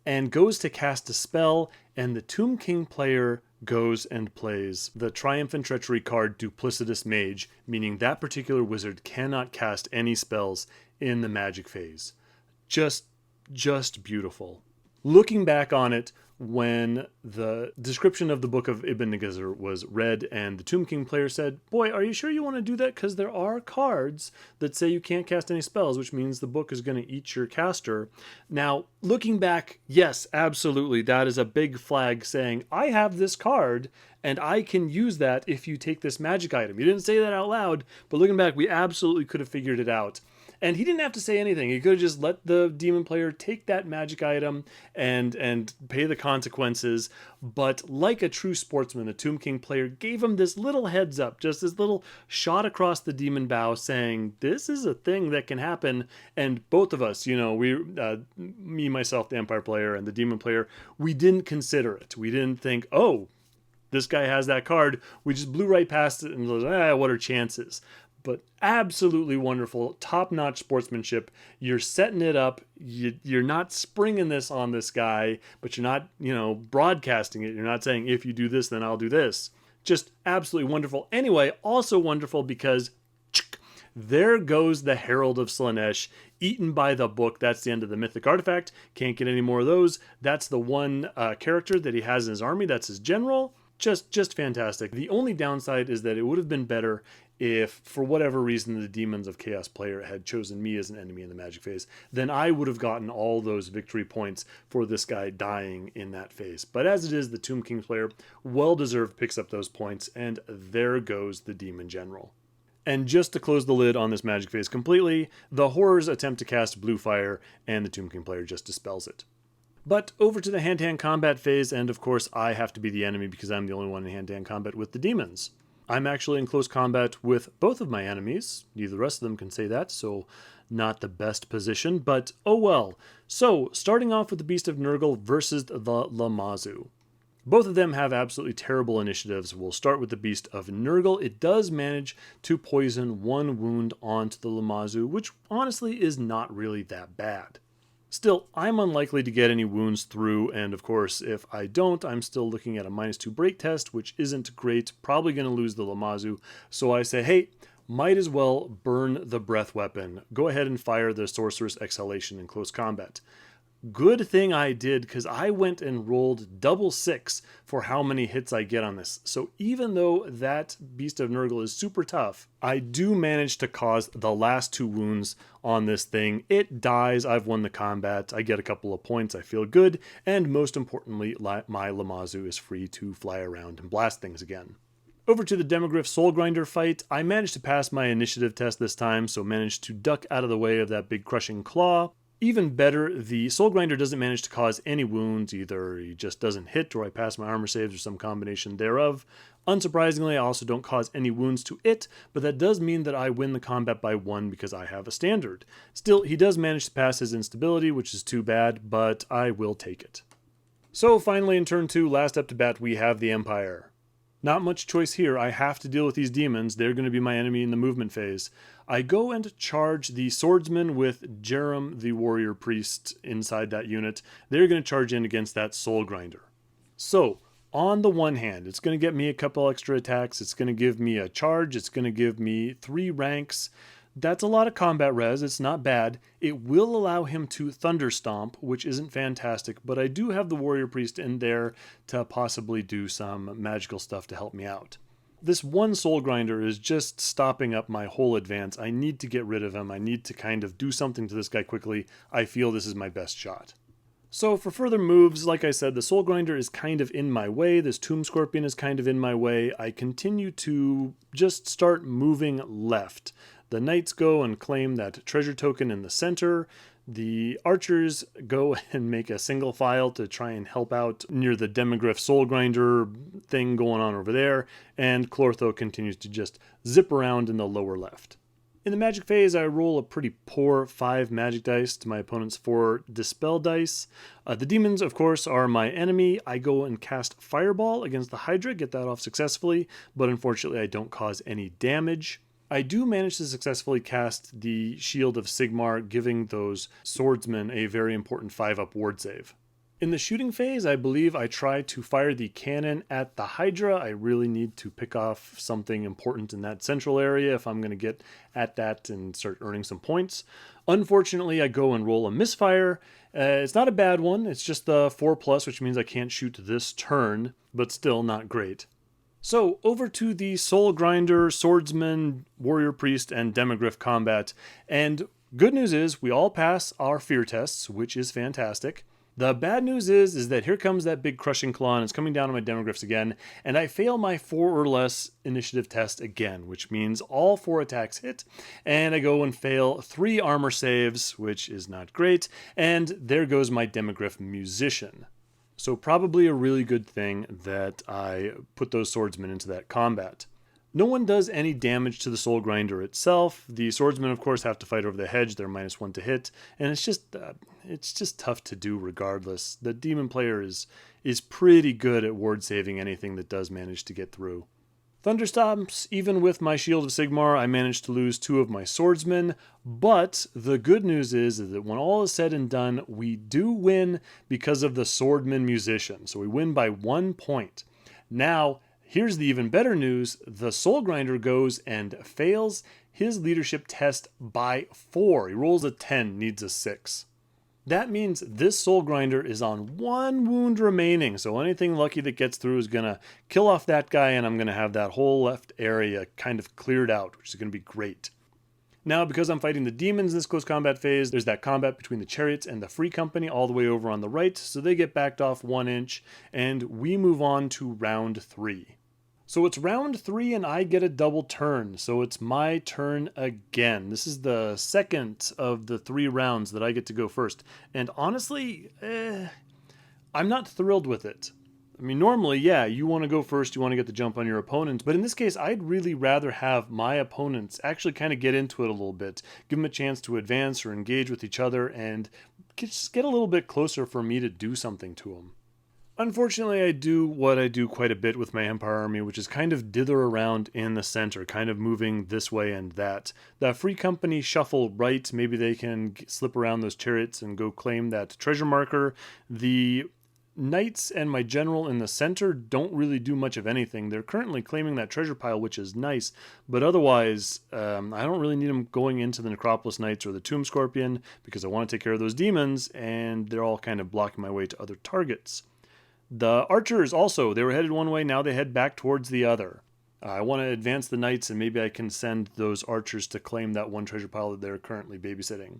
and goes to cast a spell, and the Tomb King player goes and plays the Triumph and Treachery card Duplicitous Mage, meaning that particular wizard cannot cast any spells in the magic phase. Just beautiful. Looking back on it, when the description of the Book of Ibn Nagazar was read and the Tomb King player said, "Boy, are you sure you want to do that? Because there are cards that say you can't cast any spells, which means the book is going to eat your caster." Now, looking back, yes, absolutely, that is a big flag saying, I have this card and I can use that if you take this magic item. You didn't say that out loud, but looking back, we absolutely could have figured it out. And he didn't have to say anything. He could have just let the demon player take that magic item and pay the consequences. But like a true sportsman, the Tomb King player gave him this little heads up, just this little shot across the demon bow saying, this is a thing that can happen. And both of us, me, myself, the Empire player, and the demon player, we didn't consider it. We didn't think, oh, this guy has that card. We just blew right past it and was what are chances? But absolutely wonderful, top-notch sportsmanship. You're setting it up. You're not springing this on this guy, but you're not, broadcasting it. You're not saying, if you do this, then I'll do this. Just absolutely wonderful. Anyway, also wonderful because there goes the Herald of Slaanesh, eaten by the book. That's the end of the Mythic Artifact. Can't get any more of those. That's the one character that he has in his army. That's his general. Just fantastic. The only downside is that it would have been better if, for whatever reason, the Demons of Chaos player had chosen me as an enemy in the magic phase. Then I would have gotten all those victory points for this guy dying in that phase. But as it is, the Tomb King player, well-deserved, picks up those points, and there goes the Demon General. And just to close the lid on this magic phase completely, the Horrors attempt to cast Blue Fire, and the Tomb King player just dispels it. But over to the hand-to-hand combat phase, and of course I have to be the enemy because I'm the only one in hand-to-hand combat with the demons. I'm actually in close combat with both of my enemies. Neither the rest of them can say that, so not the best position, but oh well. So, starting off with the Beast of Nurgle versus the Lamazoo. Both of them have absolutely terrible initiatives. We'll start with the Beast of Nurgle. It does manage to poison one wound onto the Lamazoo, which honestly is not really that bad. Still, I'm unlikely to get any wounds through, and of course, if I don't, I'm still looking at a -2 break test, which isn't great, probably going to lose the Lamazoo, so I say, hey, might as well burn the breath weapon. Go ahead and fire the Sorceress Exhalation in close combat. Good thing I did, because I went and rolled double 6 for how many hits I get on this. So even though that Beast of Nurgle is super tough, I do manage to cause the last 2 wounds on this thing. It dies, I've won the combat, I get a couple of points, I feel good, and most importantly, my Lamazoo is free to fly around and blast things again. Over to the Demogryph Soul Grinder fight, I managed to pass my initiative test this time, so managed to duck out of the way of that big crushing claw. Even better, the Soul Grinder doesn't manage to cause any wounds, either he just doesn't hit or I pass my armor saves or some combination thereof. Unsurprisingly, I also don't cause any wounds to it, but that does mean that I win the combat by 1 because I have a standard. Still, he does manage to pass his instability, which is too bad, but I will take it. So finally in turn 2, last up to bat, we have the Empire. Not much choice here, I have to deal with these demons, they're going to be my enemy in the movement phase. I go and charge the swordsman with Jerem the warrior priest inside that unit. They're going to charge in against that soul grinder. So, on the one hand, it's going to get me a couple extra attacks, it's going to give me a charge, it's going to give me 3 ranks. That's a lot of combat res, it's not bad. It will allow him to Thunder Stomp, which isn't fantastic, but I do have the Warrior Priest in there to possibly do some magical stuff to help me out. This one Soul Grinder is just stopping up my whole advance. I need to get rid of him, I need to kind of do something to this guy quickly. I feel this is my best shot. So for further moves, like I said, the Soul Grinder is kind of in my way, this Tomb Scorpion is kind of in my way. I continue to just start moving left. The Knights go and claim that treasure token in the center. The Archers go and make a single file to try and help out near the Demogryph Soul Grinder thing going on over there. And Clortho continues to just zip around in the lower left. In the magic phase, I roll a pretty poor 5 magic dice to my opponent's 4 dispel dice. The demons, of course, are my enemy. I go and cast Fireball against the Hydra, get that off successfully, but unfortunately I don't cause any damage. I do manage to successfully cast the Shield of Sigmar, giving those swordsmen a very important 5-up ward save. In the shooting phase, I believe I try to fire the cannon at the Hydra. I really need to pick off something important in that central area if I'm going to get at that and start earning some points. Unfortunately, I go and roll a misfire. It's not a bad one, it's just the 4+, which means I can't shoot this turn, but still not great. So, over to the Soul Grinder, Swordsman, Warrior Priest, and Demogryph combat. And good news is, we all pass our fear tests, which is fantastic. The bad news is that here comes that big crushing claw, and it's coming down on my Demogryphs again, and I fail my 4 or less initiative test again, which means all 4 attacks hit, and I go and fail 3 armor saves, which is not great, and there goes my Demogryph Musician. So probably a really good thing that I put those swordsmen into that combat. No one does any damage to the Soul Grinder itself. The swordsmen, of course, have to fight over the hedge. They're -1 to hit, and it's just tough to do regardless. The demon player is pretty good at ward saving anything that does manage to get through. Thunderstomps, even with my Shield of Sigmar, I managed to lose 2 of my swordsmen, but the good news is that when all is said and done, we do win because of the Swordman Musician, so we win by 1 point. Now, here's the even better news, the Soul Grinder goes and fails his leadership test by 4. He rolls a 10, needs a 6. That means this Soul Grinder is on 1 wound remaining, so anything lucky that gets through is going to kill off that guy, and I'm going to have that whole left area kind of cleared out, which is going to be great. Now, because I'm fighting the demons in this close combat phase, there's that combat between the chariots and the free company all the way over on the right, so they get backed off 1 inch, and we move on to round 3. So it's round 3 and I get a double turn, so it's my turn again. This is the second of the 3 rounds that I get to go first, and honestly, I'm not thrilled with it. I mean, normally, yeah, you want to go first, you want to get the jump on your opponent, but in this case, I'd really rather have my opponents actually kind of get into it a little bit, give them a chance to advance or engage with each other, and just get a little bit closer for me to do something to them. Unfortunately, I do what I do quite a bit with my Empire army, which is kind of dither around in the center, kind of moving this way and that. The free company shuffle right, maybe they can slip around those chariots and go claim that treasure marker. The knights and my general in the center don't really do much of anything. They're currently claiming that treasure pile, which is nice, but otherwise, I don't really need them going into the Necropolis Knights or the Tomb Scorpion because I want to take care of those demons, and they're all kind of blocking my way to other targets. The archers also, they were headed one way, now they head back towards the other. I want to advance the knights, and maybe I can send those archers to claim that one treasure pile that they're currently babysitting.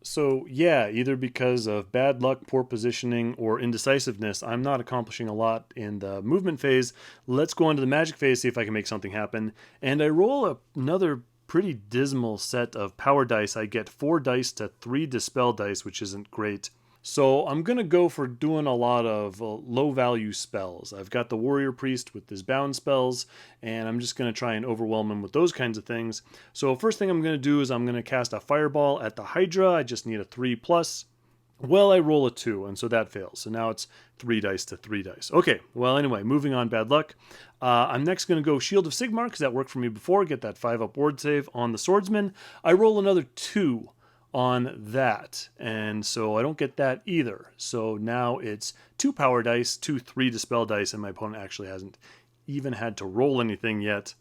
So yeah, either because of bad luck, poor positioning, or indecisiveness, I'm not accomplishing a lot in the movement phase. Let's go on to the magic phase, see if I can make something happen. And I roll another pretty dismal set of power dice. I get 4 dice to 3 dispel dice, which isn't great. So I'm going to go for doing a lot of low value spells. I've got the Warrior Priest with his bound spells, and I'm just going to try and overwhelm him with those kinds of things. So first thing I'm going to do is I'm going to cast a Fireball at the Hydra. I just need a 3+. Well, I roll a 2, and so that fails. So now it's 3 dice to 3 dice. Okay, well anyway, moving on, bad luck. I'm next going to go Shield of Sigmar, because that worked for me before. Get that 5-up ward save on the Swordsman. I roll another 2 on that, and so I don't get that either. So now it's 2 power dice, 2 3 dispel dice, and my opponent actually hasn't even had to roll anything yet.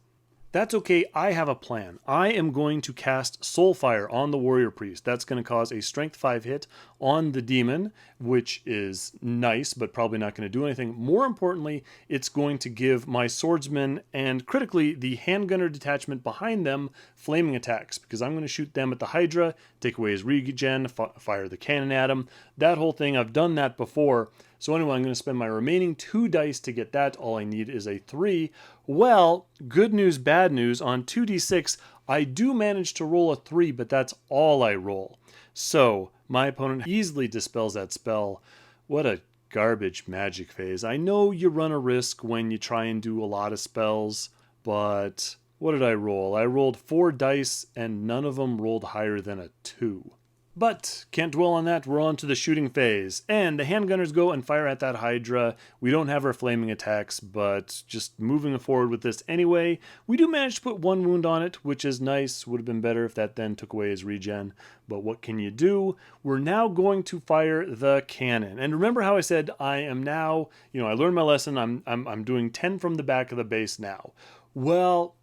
That's okay, I have a plan. I am going to cast Soulfire on the Warrior Priest. That's going to cause a Strength 5 hit on the demon, which is nice, but probably not going to do anything. More importantly, it's going to give my swordsman and critically the handgunner detachment behind them flaming attacks, because I'm going to shoot them at the Hydra, take away his regen, fire the cannon at him. That whole thing, I've done that before. So anyway, I'm going to spend my remaining 2 dice to get that. All I need is a 3. Well, good news, bad news. On 2d6, I do manage to roll a 3, but that's all I roll. So my opponent easily dispels that spell. What a garbage magic phase. I know you run a risk when you try and do a lot of spells, but what did I roll? I rolled 4 dice, and none of them rolled higher than a 2. But can't dwell on that, we're on to the shooting phase. And the handgunners go and fire at that Hydra. We don't have our flaming attacks, but just moving forward with this anyway. We do manage to put 1 wound on it, which is nice. Would have been better if that then took away his regen. But what can you do? We're now going to fire the cannon. And remember how I said I am now, I learned my lesson. I'm doing 10 from the back of the base now. Well,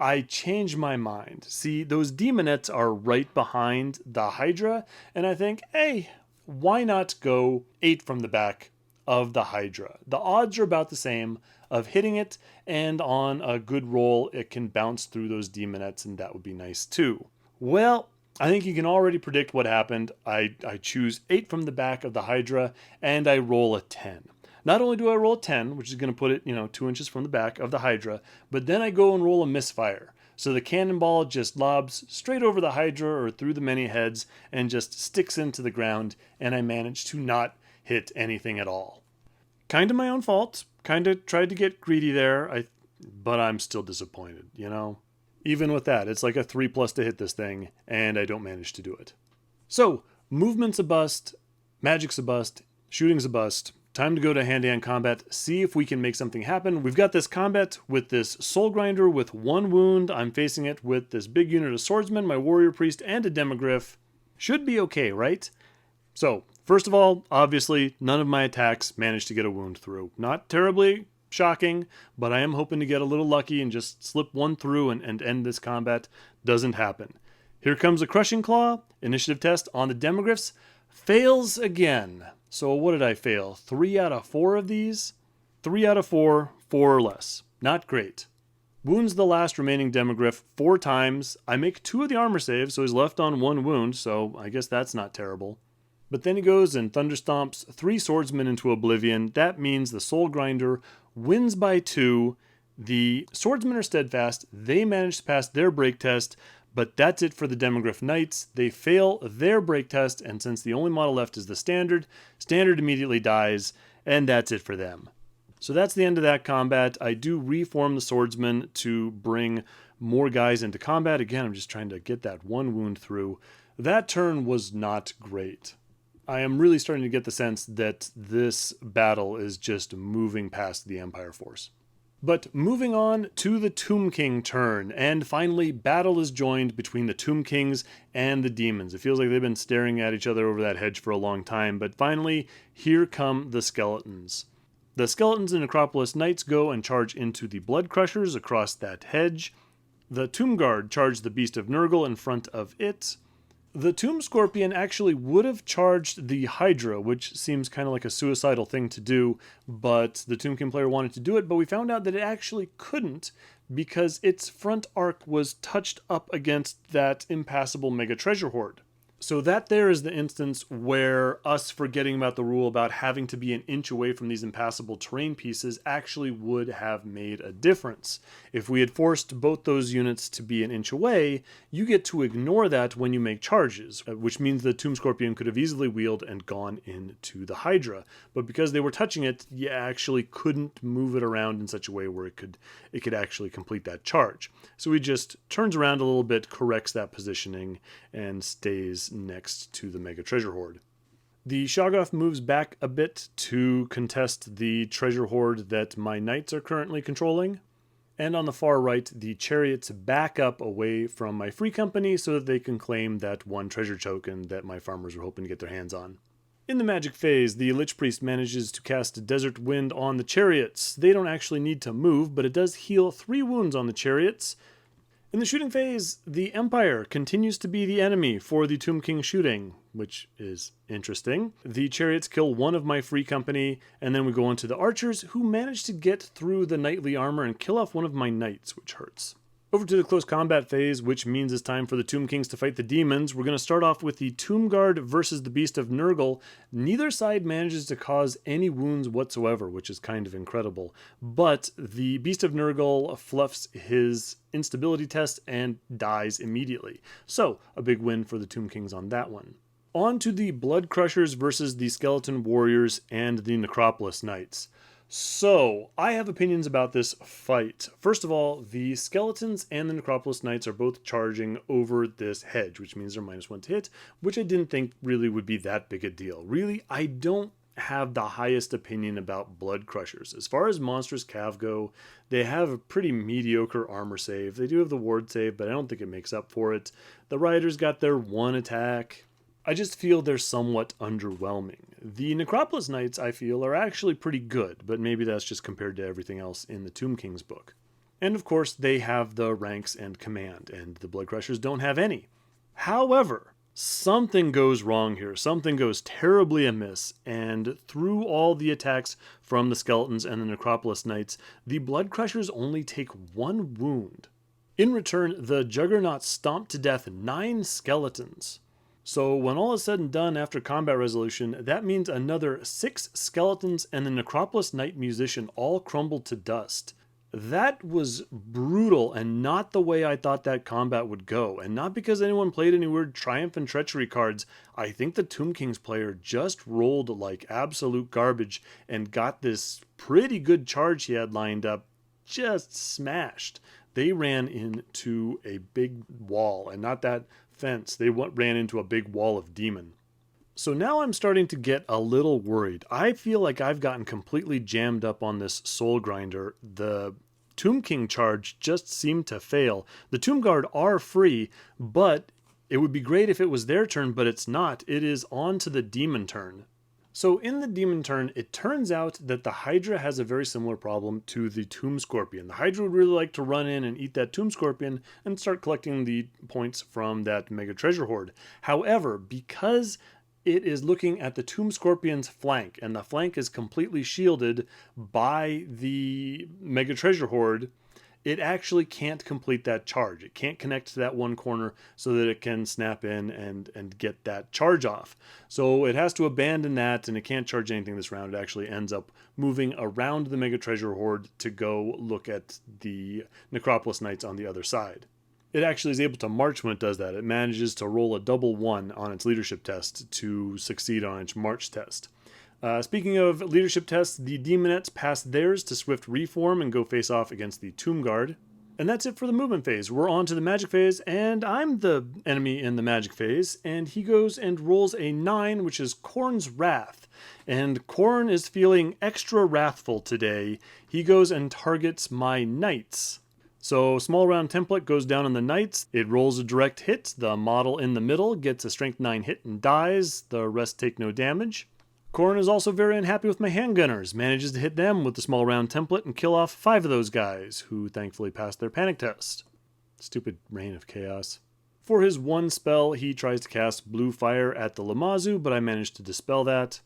I changed my mind. See, those demonettes are right behind the Hydra, and I think, hey, why not go 8 from the back of the Hydra? The odds are about the same of hitting it, and on a good roll, it can bounce through those demonettes, and that would be nice too. Well, I think you can already predict what happened. I choose 8 from the back of the Hydra, and I roll a 10. Not only do I roll a 10, which is going to put it, 2 inches from the back of the Hydra, but then I go and roll a misfire. So the cannonball just lobs straight over the Hydra or through the many heads and just sticks into the ground, and I manage to not hit anything at all. Kind of my own fault. Kind of tried to get greedy there, but I'm still disappointed, Even with that, it's like a 3+ to hit this thing, and I don't manage to do it. So, movement's a bust, magic's a bust, shooting's a bust. Time to go to hand-to-hand combat, see if we can make something happen. We've got this combat with this Soul Grinder with 1 wound. I'm facing it with this big unit of swordsmen, my Warrior Priest, and a Demogryph. Should be okay, right? So, first of all, obviously, none of my attacks managed to get a wound through. Not terribly shocking, but I am hoping to get a little lucky and just slip 1 through and end this combat. Doesn't happen. Here comes a Crushing Claw, initiative test on the Demogryphs. Fails again. So what did I fail? 3 out of 4 of these? 3 out of 4, 4 or less. Not great. Wounds the last remaining demogryph 4 times. I make 2 of the armor saves, so he's left on 1 wound, so I guess that's not terrible. But then he goes and thunderstomps 3 swordsmen into oblivion. That means the Soul Grinder wins by 2. The swordsmen are steadfast. They manage to pass their break test, but that's it for the demogryph knights. They fail their break test, and since the only model left is the standard, standard immediately dies, and that's it for them. So that's the end of that combat. I do reform the swordsman to bring more guys into combat. Again, I'm just trying to get that 1 wound through. That turn was not great. I am really starting to get the sense that this battle is just moving past the Empire force. But moving on to the Tomb King turn, and finally battle is joined between the Tomb Kings and the Demons. It feels like they've been staring at each other over that hedge for a long time, but finally, here come the skeletons. The skeletons and Necropolis Knights go and charge into the Blood Crushers across that hedge. The Tomb Guard charge the Beast of Nurgle in front of it. The Tomb Scorpion actually would have charged the Hydra, which seems kind of like a suicidal thing to do, but the Tomb King player wanted to do it, but we found out that it actually couldn't because its front arc was touched up against that impassable Mega Treasure Hoard. So that there is the instance where us forgetting about the rule about having to be an inch away from these impassable terrain pieces actually would have made a difference. If we had forced both those units to be an inch away, you get to ignore that when you make charges, which means the Tomb Scorpion could have easily wheeled and gone into the Hydra. But because they were touching it, you actually couldn't move it around in such a way where it could actually complete that charge. So he just turns around a little bit, corrects that positioning, and stays next to the Mega Treasure Hoard. The Shoggoth moves back a bit to contest the treasure hoard that my knights are currently controlling. And on the far right, the chariots back up away from my free company so that they can claim that 1 treasure token that my farmers were hoping to get their hands on. In the magic phase, the Lich Priest manages to cast Desert Wind on the chariots. They don't actually need to move, but it does heal 3 wounds on the chariots. In the shooting phase, the Empire continues to be the enemy for the Tomb King shooting, which is interesting. The chariots kill 1 of my free company, and then we go on to the archers, who manage to get through the knightly armor and kill off 1 of my knights, which hurts. Over to the close combat phase, which means it's time for the Tomb Kings to fight the demons. We're going to start off with the Tomb Guard versus the Beast of Nurgle. Neither side manages to cause any wounds whatsoever, which is kind of incredible. But the Beast of Nurgle fluffs his instability test and dies immediately. So, a big win for the Tomb Kings on that one. On to the Blood Crushers versus the Skeleton Warriors and the Necropolis Knights. So, I have opinions about this fight. First of all, the Skeletons and the Necropolis Knights are both charging over this hedge, which means they're -1 to hit, which I didn't think really would be that big a deal. Really, I don't have the highest opinion about Blood Crushers. As far as Monstrous Cav go, they have a pretty mediocre armor save. They do have the ward save, but I don't think it makes up for it. The Riders got their 1 attack. I just feel they're somewhat underwhelming. The Necropolis Knights, I feel, are actually pretty good, but maybe that's just compared to everything else in the Tomb King's book. And of course, they have the ranks and command, and the Blood Crushers don't have any. However, something goes wrong here. Something goes terribly amiss, and through all the attacks from the Skeletons and the Necropolis Knights, the Blood Crushers only take 1 wound. In return, the Juggernauts stomp to death 9 skeletons. So when all is said and done after combat resolution, that means another 6 skeletons and the Necropolis Knight Musician all crumbled to dust. That was brutal and not the way I thought that combat would go. And not because anyone played any weird Triumph and Treachery cards. I think the Tomb King's player just rolled like absolute garbage and got this pretty good charge he had lined up just smashed. They ran into a big wall, and not that fence. They ran into a big wall of demon. So now I'm starting to get a little worried. I feel like I've gotten completely jammed up on this Soul Grinder. The Tomb King charge just seemed to fail. The Tomb Guard are free, but it would be great if it was their turn, but it's not. It is on to the demon turn. So in the demon turn, it turns out that the Hydra has a very similar problem to the Tomb Scorpion. The Hydra would really like to run in and eat that Tomb Scorpion and start collecting the points from that Mega Treasure Hoard. However, because it is looking at the Tomb Scorpion's flank, and the flank is completely shielded by the Mega Treasure Hoard. It actually can't complete that charge. It can't connect to that one corner so that it can snap in and get that charge off. So it has to abandon that, and it can't charge anything this round. It actually ends up moving around the Mega Treasure Hoard to go look at the Necropolis Knights on the other side. It actually is able to march when it does that. It manages to roll a double 1 on its leadership test to succeed on its march test. Speaking of leadership tests, the Demonettes pass theirs to swift reform and go face off against the Tomb Guard. And that's it for the movement phase. We're on to the magic phase, and I'm the enemy in the magic phase, and he goes and rolls a 9, which is Khorne's Wrath. And Khorne is feeling extra wrathful today. He goes and targets my knights. So small round template goes down on the knights. It rolls a direct hit. The model in the middle gets a strength 9 hit and dies. The rest take no damage. Khorne is also very unhappy with my handgunners, manages to hit them with the small round template and kill off 5 of those guys, who thankfully passed their panic test. Stupid Reign of Chaos. For his one spell, he tries to cast Blue Fire at the Lamazu, but I managed to dispel that.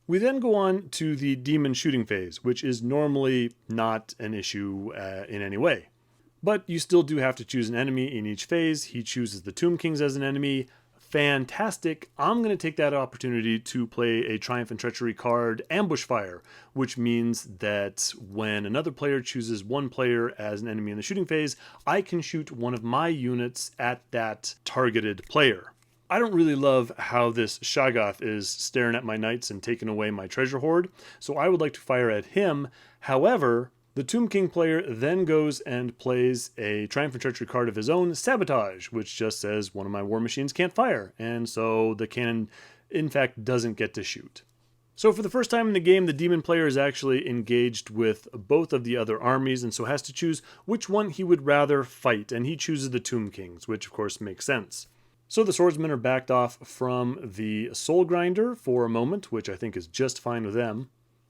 We then go on to the demon shooting phase, which is normally not an issue in any way. But you still do have to choose an enemy in each phase. He chooses the Tomb Kings as an enemy. Fantastic. I'm going to take that opportunity to play a Triumph and Treachery card, Ambush Fire, which means that when another player chooses one player as an enemy in the shooting phase, I can shoot one of my units at that targeted player. I don't really love how this Shaggoth is staring at my knights and taking away my treasure hoard, so I would like to fire at him. However, the Tomb King player then goes and plays a Triumph and Treachery card of his own, Sabotage, which just says one of my war machines can't fire, and so the cannon, in fact, doesn't get to shoot. So for the first time in the game, the demon player is actually engaged with both of the other armies, and so has to choose which one he would rather fight, and he chooses the Tomb Kings, which of course makes sense. So the swordsmen are backed off from the Soul Grinder for a moment, which I think is just fine with them.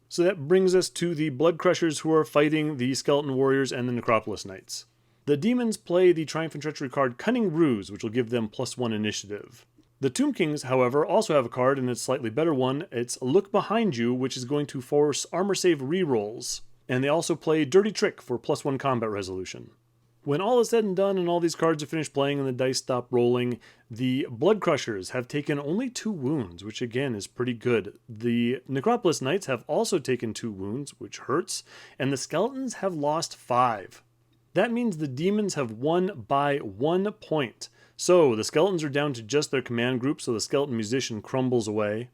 So that brings us to the Blood Crushers, who are fighting the Skeleton Warriors and the Necropolis Knights. The demons play the Triumph and Treachery card Cunning Ruse, which will give them +1 initiative. The Tomb Kings, however, also have a card, and it's a slightly better one. It's Look Behind You, which is going to force armor save rerolls. And they also play Dirty Trick for +1 combat resolution. When all is said and done and all these cards are finished playing and the dice stop rolling, the Blood Crushers have taken only 2 wounds, which again is pretty good. The Necropolis Knights have also taken 2 wounds, which hurts, and the Skeletons have lost 5. That means the Demons have won by 1 point. So the Skeletons are down to just their command group, so the Skeleton Musician crumbles away.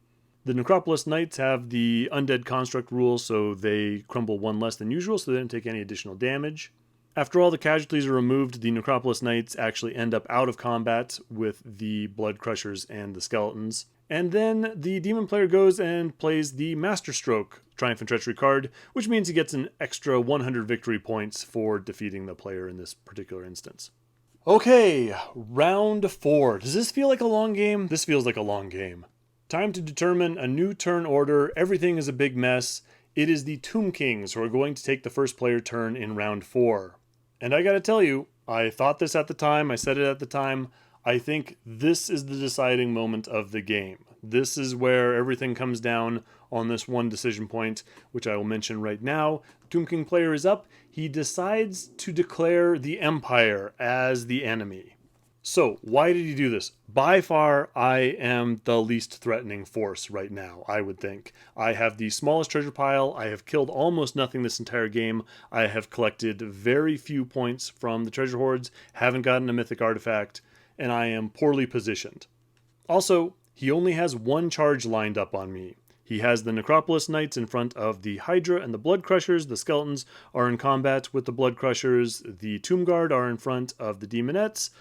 The Necropolis Knights have the Undead Construct rule, so they crumble 1 less than usual, so they don't take any additional damage. After all the casualties are removed, the Necropolis Knights actually end up out of combat with the Blood Crushers and the Skeletons. And then the Demon player goes and plays the Masterstroke Triumph and Treachery card, which means he gets an extra 100 victory points for defeating the player in this particular instance. Okay, round 4. Does this feel like a long game? This feels like a long game. Time to determine a new turn order. Everything is a big mess. It is the Tomb Kings who are going to take the first player turn in round 4. And I gotta tell you, I thought this at the time, I said it at the time, I think this is the deciding moment of the game. This is where everything comes down on this one decision point, which I will mention right now. The Tomb King player is up. He decides to declare the Empire as the enemy. So, why did he do this? By far, I am the least threatening force right now, I would think. I have the smallest treasure pile. I have killed almost nothing this entire game. I have collected very few points from the treasure hoards, haven't gotten a mythic artifact, and I am poorly positioned. Also, he only has 1 charge lined up on me. He has the Necropolis Knights in front of the Hydra and the Blood Crushers. The Skeletons are in combat with the Blood Crushers. The Tomb Guard are in front of the Demonettes.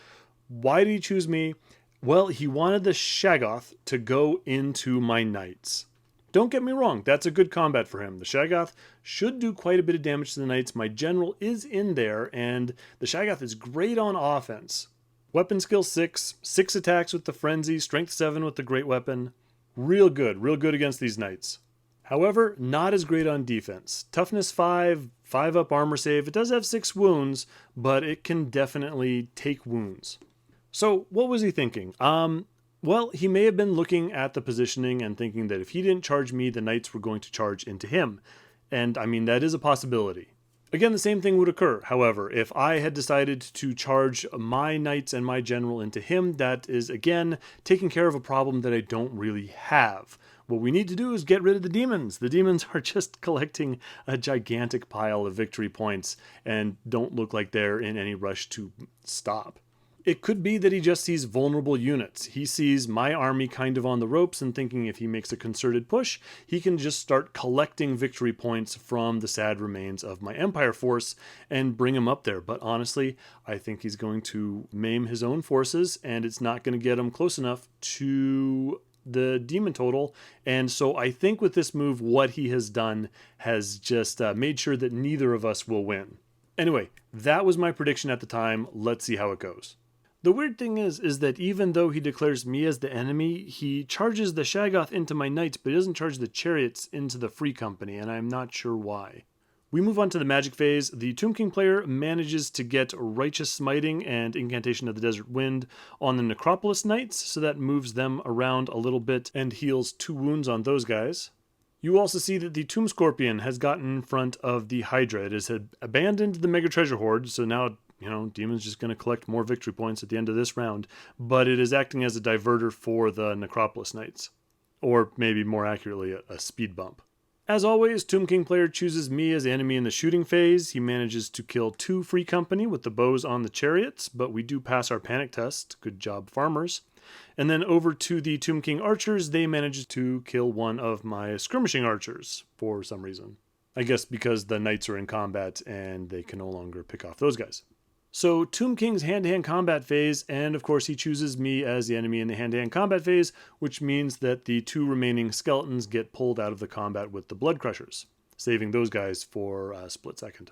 Why did he choose me? Well, he wanted the Shaggoth to go into my knights. Don't get me wrong, that's a good combat for him. The Shaggoth should do quite a bit of damage to the knights. My general is in there, and the Shaggoth is great on offense. Weapon skill 6, 6 attacks with the Frenzy, strength 7 with the Great Weapon. Real good against these knights. However, not as great on defense. Toughness 5, 5 up armor save. It does have 6 wounds, but it can definitely take wounds. So what was he thinking? Well, he may have been looking at the positioning and thinking that if he didn't charge me, the knights were going to charge into him. And I mean, that is a possibility. Again, the same thing would occur. However, if I had decided to charge my knights and my general into him, that is, again, taking care of a problem that I don't really have. What we need to do is get rid of the demons. The demons are just collecting a gigantic pile of victory points and don't look like they're in any rush to stop. It could be that he just sees vulnerable units. He sees my army kind of on the ropes and thinking if he makes a concerted push, he can just start collecting victory points from the sad remains of my Empire force and bring them up there. But honestly, I think he's going to maim his own forces and it's not going to get him close enough to the demon total. And so I think with this move, what he has done has just made sure that neither of us will win. Anyway, that was my prediction at the time. Let's see how it goes. The weird thing is that even though he declares me as the enemy, he charges the Shaggoth into my knights, but he doesn't charge the chariots into the free company, and I'm not sure why. We move on to the magic phase. The Tomb King player manages to get Righteous Smiting and Incantation of the Desert Wind on the Necropolis Knights, so that moves them around a little bit and heals 2 wounds on those guys. You also see that the Tomb Scorpion has gotten in front of the Hydra. It has abandoned the Mega Treasure Hoard, so now Demon's just going to collect more victory points at the end of this round, but it is acting as a diverter for the Necropolis Knights. Or maybe more accurately, a speed bump. As always, Tomb King player chooses me as the enemy in the shooting phase. He manages to kill 2 free company with the bows on the chariots, but we do pass our panic test. Good job, farmers. And then over to the Tomb King archers, they manage to kill 1 of my skirmishing archers for some reason. I guess because the knights are in combat and they can no longer pick off those guys. So Tomb King's hand-to-hand combat phase, and of course he chooses me as the enemy in the hand-to-hand combat phase, which means that the 2 remaining skeletons get pulled out of the combat with the Blood Crushers, saving those guys for a split second.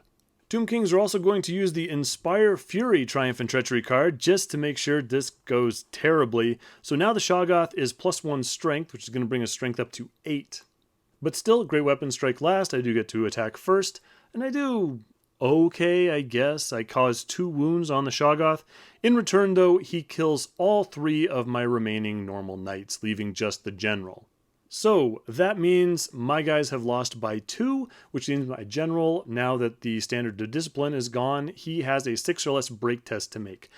Tomb Kings are also going to use the Inspire Fury Triumph and Treachery card just to make sure this goes terribly. So now the Shoggoth is +1 strength, which is going to bring his strength up to 8. But still, Great Weapon strike last. I do get to attack first, and I do okay, I guess. I cause 2 wounds on the Shoggoth. In return, though, he kills all 3 of my remaining normal knights, leaving just the general. So that means my guys have lost by 2, which means my general, now that the standard of discipline is gone, he has a 6 or less break test to make.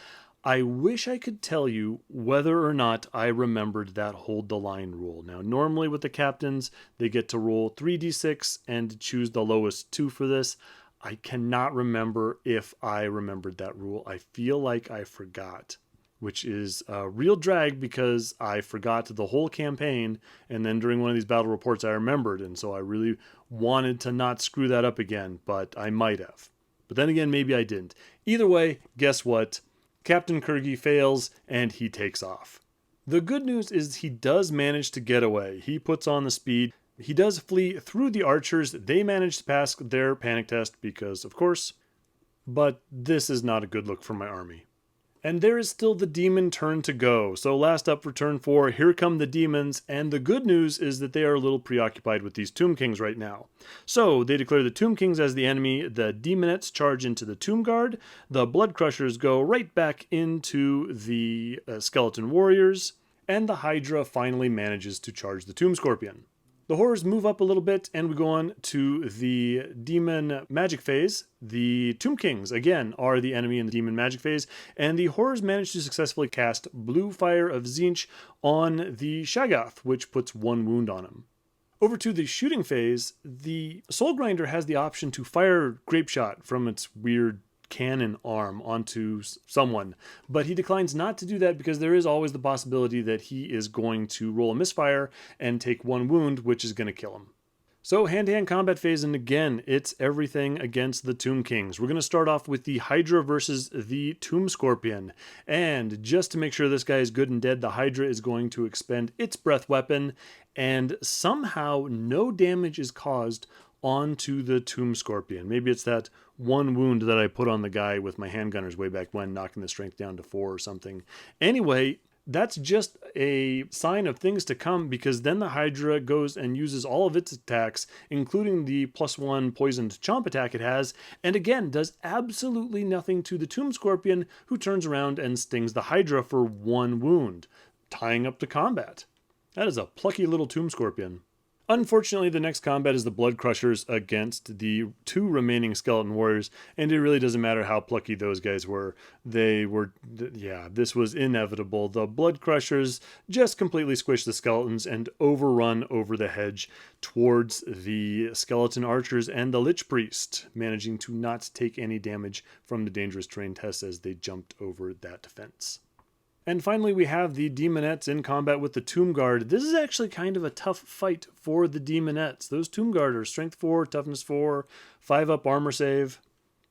I wish I could tell you whether or not I remembered that hold the line rule. Now, normally with the captains, they get to roll 3d6 and choose the lowest 2 for this. I cannot remember if I remembered that rule. I feel like I forgot, which is a real drag because I forgot the whole campaign, and then during one of these battle reports I remembered, and so I really wanted to not screw that up again, but I might have. But then again, maybe I didn't. Either way, guess what? Captain Kirgy fails, and he takes off. The good news is he does manage to get away. He puts on the speed. He does flee through the archers. They manage to pass their panic test because, of course, but this is not a good look for my army. And there is still the demon turn to go. So last up for turn 4, here come the demons, and the good news is that they are a little preoccupied with these Tomb Kings right now. So they declare the Tomb Kings as the enemy, the demonettes charge into the Tomb Guard, the Blood Crushers go right back into the Skeleton Warriors, and the Hydra finally manages to charge the Tomb Scorpion. The horrors move up a little bit, and we go on to the demon magic phase. The Tomb Kings, again, are the enemy in the demon magic phase, and the horrors manage to successfully cast Blue Fire of Tzeentch on the Shaggoth, which puts 1 wound on him. Over to the shooting phase, the Soul Grinder has the option to fire Grape Shot from its weird cannon arm onto someone, but he declines not to do that because there is always the possibility that he is going to roll a misfire and take 1 wound, which is going to kill him. So hand-to-hand combat phase, and again, it's everything against the Tomb Kings. We're going to start off with the Hydra versus the Tomb Scorpion, and just to make sure this guy is good and dead, the Hydra is going to expend its breath weapon, and somehow no damage is caused onto the Tomb Scorpion. Maybe it's that 1 wound that I put on the guy with my handgunners way back when, knocking the strength down to 4 or something. Anyway, that's just a sign of things to come, because then the Hydra goes and uses all of its attacks, including the +1 poisoned chomp attack it has, and again does absolutely nothing to the Tomb Scorpion, who turns around and stings the Hydra for 1 wound. tying up to combat. That is a plucky little tomb scorpion. Unfortunately, the next combat is the Blood Crushers against the 2 remaining skeleton warriors, and it really doesn't matter how plucky those guys were. This was inevitable. The Blood Crushers just completely squished the skeletons and overrun over the hedge towards the skeleton archers and the Lich Priest, managing to not take any damage from the dangerous terrain tests as they jumped over that fence. And finally, we have the Demonettes in combat with the Tomb Guard. This is actually kind of a tough fight for the Demonettes. Those Tomb Guard are Strength 4, Toughness 4, 5-up armor save.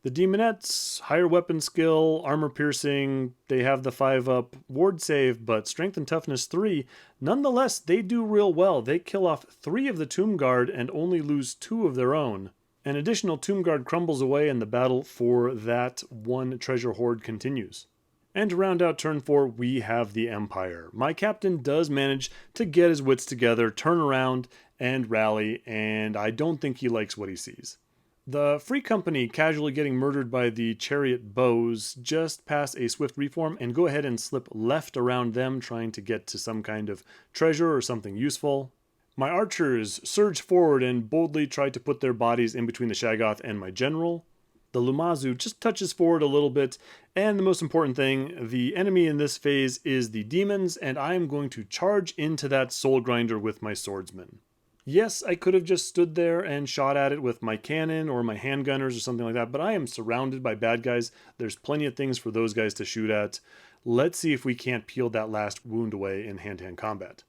The Demonettes, higher weapon skill, armor piercing, they have the 5-up ward save, but Strength and Toughness 3. Nonetheless, they do real well. They kill off 3 of the Tomb Guard and only lose 2 of their own. An additional Tomb Guard crumbles away and the battle for that one treasure hoard continues. And to round out turn 4, we have the Empire. My captain does manage to get his wits together, turn around, and rally, and I don't think he likes what he sees. The Free Company, casually getting murdered by the Chariot Bows, just pass a swift reform and go ahead and slip left around them, trying to get to some kind of treasure or something useful. My archers surge forward and boldly try to put their bodies in between the Shaggoth and my general. The Lumazu just touches forward a little bit, and the most important thing, the enemy in this phase is the Demons, and I am going to charge into that Soul Grinder with my swordsman. Yes, I could have just stood there and shot at it with my cannon or my handgunners or something like that, but I am surrounded by bad guys. There's plenty of things for those guys to shoot at. Let's see if we can't peel that last wound away in hand-to-hand combat.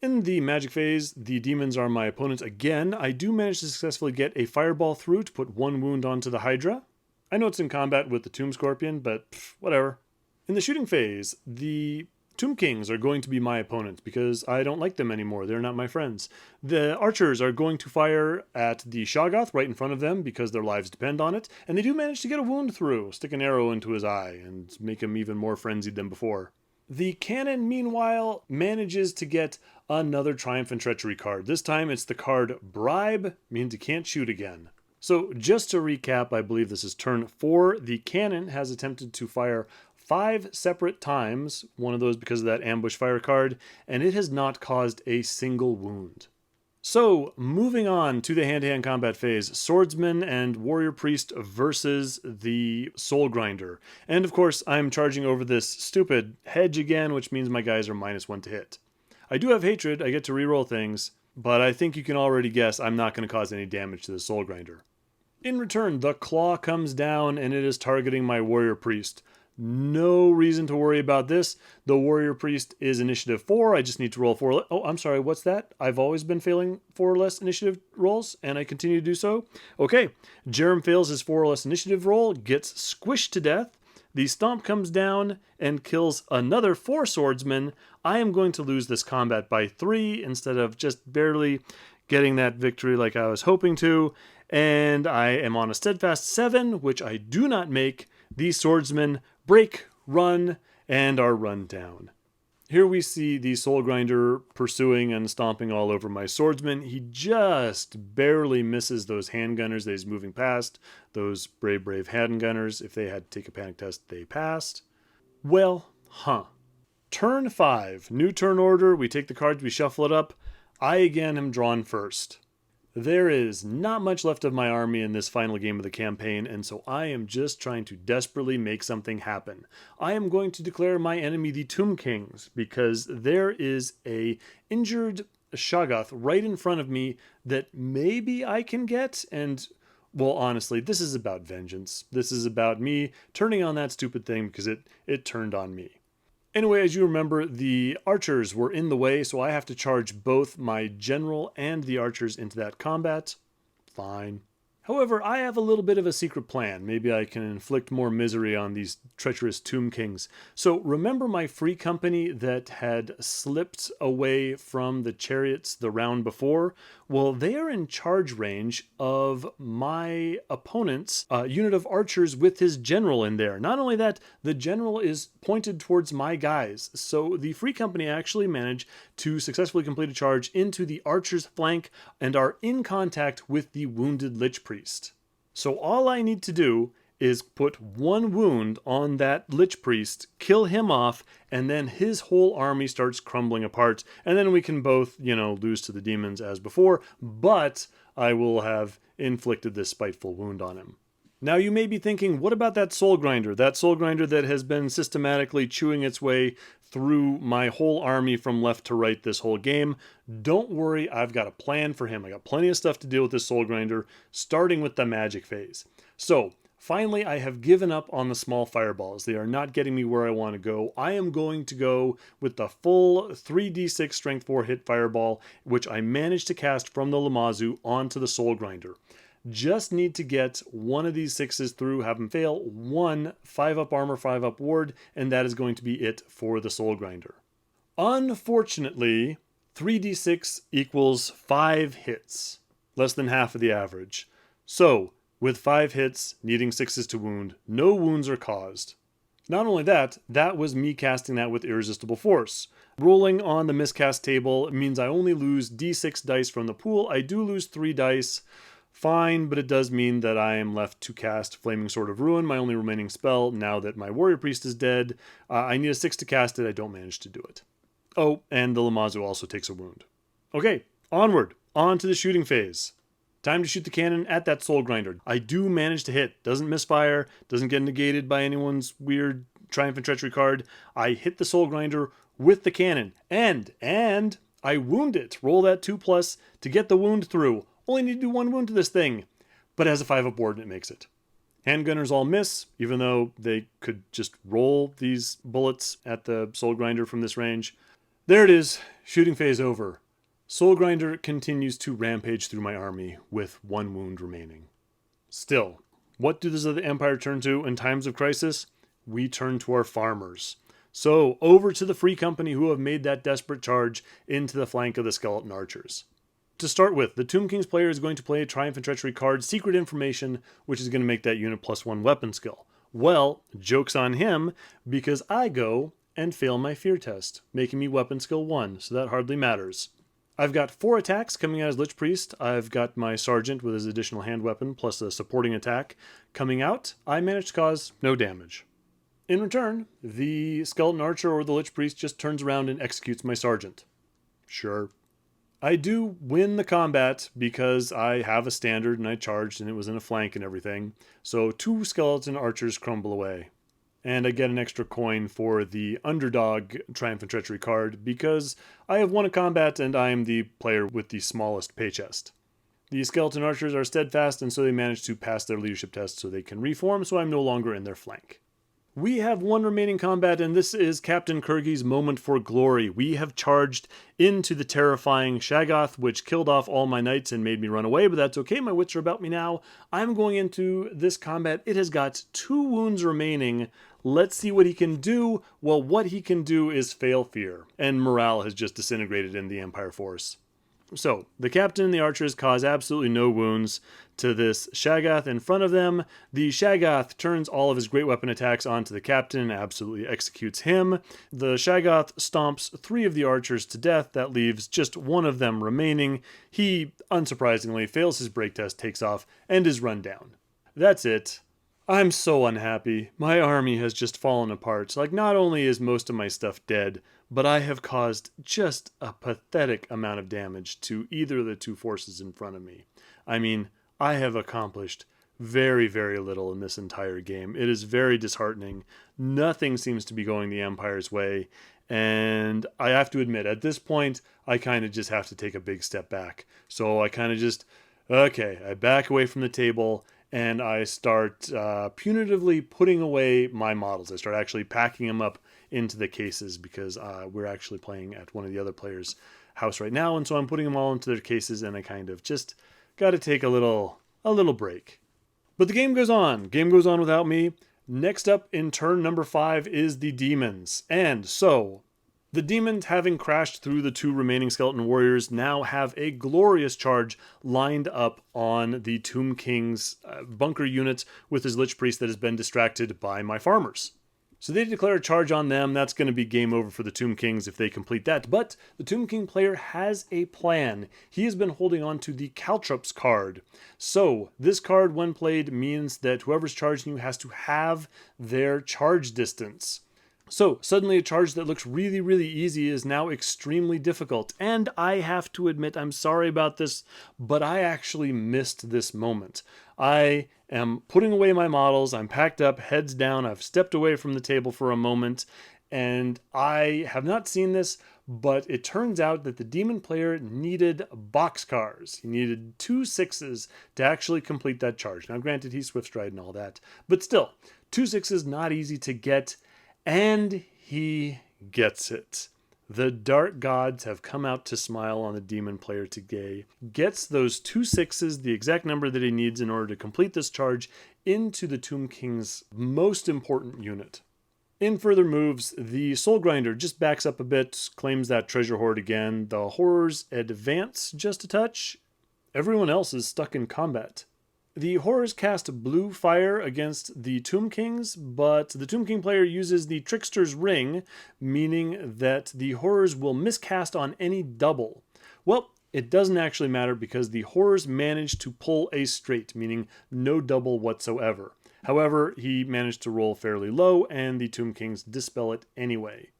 In the magic phase, the demons are my opponents again. I do manage to successfully get a fireball through to put 1 wound onto the Hydra. I know it's in combat with the Tomb Scorpion, but whatever. In the shooting phase, the Tomb Kings are going to be my opponents because I don't like them anymore. They're not my friends. The archers are going to fire at the Shoggoth right in front of them because their lives depend on it, and they do manage to get a wound through, stick an arrow into his eye, and make him even more frenzied than before. The cannon, meanwhile, manages to get another Triumph and Treachery card. This time it's the card Bribe, means he can't shoot again. So just to recap, I believe this is turn 4. The cannon has attempted to fire 5 separate times, one of those because of that ambush fire card, and it has not caused a single wound. So, moving on to the hand-to-hand combat phase, Swordsman and Warrior Priest versus the Soul Grinder. And of course, I'm charging over this stupid hedge again, which means my guys are -1 to hit. I do have Hatred, I get to reroll things, but I think you can already guess I'm not going to cause any damage to the Soul Grinder. In return, the Claw comes down and it is targeting my Warrior Priest. No reason to worry about this. The Warrior Priest is initiative 4. I just need to roll 4. Oh, I'm sorry, what's that? I've always been failing 4 or less initiative rolls, and I continue to do so. Okay, Jerem fails his 4 or less initiative roll, gets squished to death. The Stomp comes down and kills another 4 swordsmen. I am going to lose this combat by 3 instead of just barely getting that victory like I was hoping to. And I am on a steadfast 7, which I do not make. These swordsmen break, run, and are run down. Here we see the Soul Grinder pursuing and stomping all over my swordsman. He just barely misses those handgunners that he's moving past. Those brave handgunners, if they had to take a panic test, they passed. Well, Turn 5, new turn order. We take the cards, we shuffle it up. I again am drawn first. There is not much left of my army in this final game of the campaign, and so I am just trying to desperately make something happen. I am going to declare my enemy the Tomb Kings, because there is a injured Shoggoth right in front of me that maybe I can get, and, well, honestly, this is about vengeance. This is about me turning on that stupid thing because it turned on me. Anyway, as you remember, the archers were in the way, so I have to charge both my general and the archers into that combat. Fine. However, I have a little bit of a secret plan. Maybe I can inflict more misery on these treacherous Tomb Kings. So remember my Free Company that had slipped away from the chariots the round before? Well, they are in charge range of my opponent's unit of archers with his general in there. Not only that, the general is pointed towards my guys. So the Free Company actually managed to successfully complete a charge into the archer's flank and are in contact with the wounded Lich Priest. So all I need to do is put 1 wound on that Lich Priest, kill him off, and then his whole army starts crumbling apart. And then we can both, lose to the demons as before, but I will have inflicted this spiteful wound on him. Now you may be thinking, what about that soul grinder? That soul grinder that has been systematically chewing its way through my whole army from left to right this whole game. Don't worry, I've got a plan for him. I got plenty of stuff to deal with this soul grinder, starting with the magic phase. So, finally, I have given up on the small fireballs. They are not getting me where I want to go. I am going to go with the full 3d6 strength 4 hit fireball, which I managed to cast from the Lamazu onto the soul grinder. Just need to get one of these 6s through, have them fail, 1 5-up armor, 5-up ward, and that is going to be it for the soul grinder. Unfortunately, 3d6 equals 5 hits, less than half of the average. So, with 5 hits, needing 6s to wound, no wounds are caused. Not only that, that was me casting that with irresistible force. Rolling on the miscast table means I only lose d6 dice from the pool. I do lose 3 dice. Fine, but it does mean that I am left to cast Flaming Sword of Ruin, my only remaining spell, now that my Warrior Priest is dead. I need a 6 to cast it, I don't manage to do it. Oh, and the Lamazu also takes a wound. Okay, onward, on to the shooting phase. Time to shoot the cannon at that soul grinder. I do manage to hit, doesn't misfire, doesn't get negated by anyone's weird Triumph and Treachery card. I hit the soul grinder with the cannon, and I wound it. Roll that 2+ to get the wound through. Only need to do 1 wound to this thing, but has a 5-up ward and it makes it. Handgunners all miss, even though they could just roll these bullets at the soul grinder from this range. There it is, shooting phase over. Soul grinder continues to rampage through my army with 1 wound remaining. Still, what does the Empire turn to in times of crisis? We turn to our farmers. So, over to the Free Company who have made that desperate charge into the flank of the Skeleton Archers. To start with, the Tomb King's player is going to play a Triumph and Treachery card, Secret Information, which is going to make that unit +1 weapon skill. Well, joke's on him, because I go and fail my fear test, making me weapon skill 1, so that hardly matters. I've got 4 attacks coming out as Lich Priest. I've got my Sergeant with his additional hand weapon, plus a supporting attack. Coming out, I managed to cause no damage. In return, the Skeleton Archer or the Lich Priest just turns around and executes my Sergeant. Sure. I do win the combat because I have a standard and I charged and it was in a flank and everything. So 2 skeleton archers crumble away. And I get an extra coin for the underdog Triumph and Treachery card because I have won a combat and I am the player with the smallest pay chest. The skeleton archers are steadfast and so they manage to pass their leadership test so they can reform, so I'm no longer in their flank. We have 1 remaining combat, and this is Captain Kurgi's moment for glory. We have charged into the terrifying Shaggoth, which killed off all my knights and made me run away, but that's okay, my wits are about me now. I'm going into this combat. It has got 2 wounds remaining. Let's see what he can do. Well, what he can do is fail fear, and morale has just disintegrated in the Empire force. So, the captain and the archers cause absolutely no wounds to this Shaggoth in front of them. The Shaggoth turns all of his great weapon attacks onto the captain and absolutely executes him. The Shaggoth stomps 3 of the archers to death. That leaves just 1 of them remaining. He, unsurprisingly, fails his break test, takes off, and is run down. That's it. I'm so unhappy. My army has just fallen apart. Like, not only is most of my stuff dead, but I have caused just a pathetic amount of damage to either of the 2 forces in front of me. I mean, I have accomplished very, very little in this entire game. It is very disheartening. Nothing seems to be going the Empire's way, and I have to admit, at this point, I kind of just have to take a big step back. So I kind of just, okay, I back away from the table, and I start punitively putting away my models. I start actually packing them up into the cases because we're actually playing at one of the other players' house right now, and so I'm putting them all into their cases, and I kind of just got to take a little break. But the game goes on. Game goes on without me. Next up in turn number 5 is the Demons, and so the Demons, having crashed through the 2 remaining skeleton warriors, now have a glorious charge lined up on the Tomb King's bunker unit with his Lich Priest that has been distracted by my farmers. So they declare a charge on them. That's going to be game over for the Tomb Kings if they complete that. But the Tomb King player has a plan. He has been holding on to the Caltrops card. So this card, when played, means that whoever's charging you has to have their charge distance. So suddenly a charge that looks really, really easy is now extremely difficult. And I have to admit, I'm sorry about this, but I actually missed this moment. I am putting away my models. I'm packed up, heads down. I've stepped away from the table for a moment, and I have not seen this, but it turns out that the demon player needed boxcars. He needed 2 6s to actually complete that charge. Now, granted, he's Swift Stride and all that, but still, 2 6s not easy to get, and he gets it. The dark gods have come out to smile on the demon player today. Gets those 2 6s, the exact number that he needs in order to complete this charge, into the Tomb King's most important unit. In further moves, the Soul Grinder just backs up a bit, claims that treasure hoard again. The horrors advance just a touch. Everyone else is stuck in combat. The horrors cast blue fire against the Tomb Kings, but the Tomb King player uses the Trickster's Ring, meaning that the horrors will miscast on any double. Well, it doesn't actually matter because the horrors managed to pull a straight, meaning no double whatsoever. However, he managed to roll fairly low, and the Tomb Kings dispel it anyway.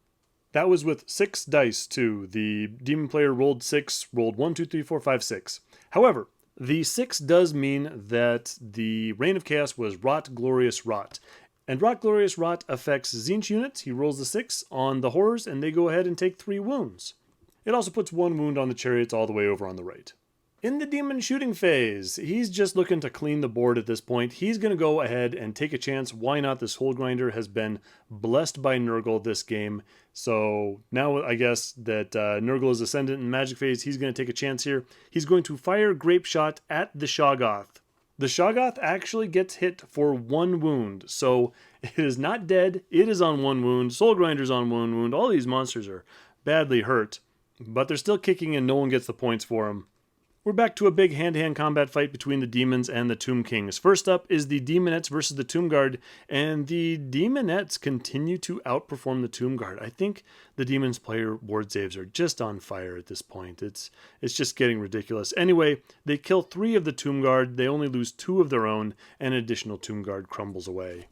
That was with 6 dice, too. The demon player rolled 6, rolled 1, 2, 3, 4, 5, 6. However, the 6 does mean that the Reign of Chaos was Rot, Glorious, Rot. And Rot, Glorious, Rot affects Tzeentch units. He rolls the 6 on the horrors, and they go ahead and take 3 wounds. It also puts 1 wound on the chariots all the way over on the right. In the demon shooting phase, he's just looking to clean the board at this point. He's going to go ahead and take a chance. Why not? The Soul Grinder has been blessed by Nurgle this game. So now I guess that Nurgle is ascendant in magic phase. He's going to take a chance here. He's going to fire Grape Shot at the Shoggoth. The Shoggoth actually gets hit for 1 wound. So it is not dead. It is on 1 wound. Soul Grinder's on 1 wound. All these monsters are badly hurt. But they're still kicking and no one gets the points for them. We're back to a big hand-to-hand combat fight between the demons and the Tomb Kings. First up is the Demonettes versus the Tomb Guard, and the Demonettes continue to outperform the Tomb Guard. I think the Demons player ward saves are just on fire at this point. It's just getting ridiculous. Anyway, they kill 3 of the Tomb Guard, they only lose 2 of their own, and an additional Tomb Guard crumbles away.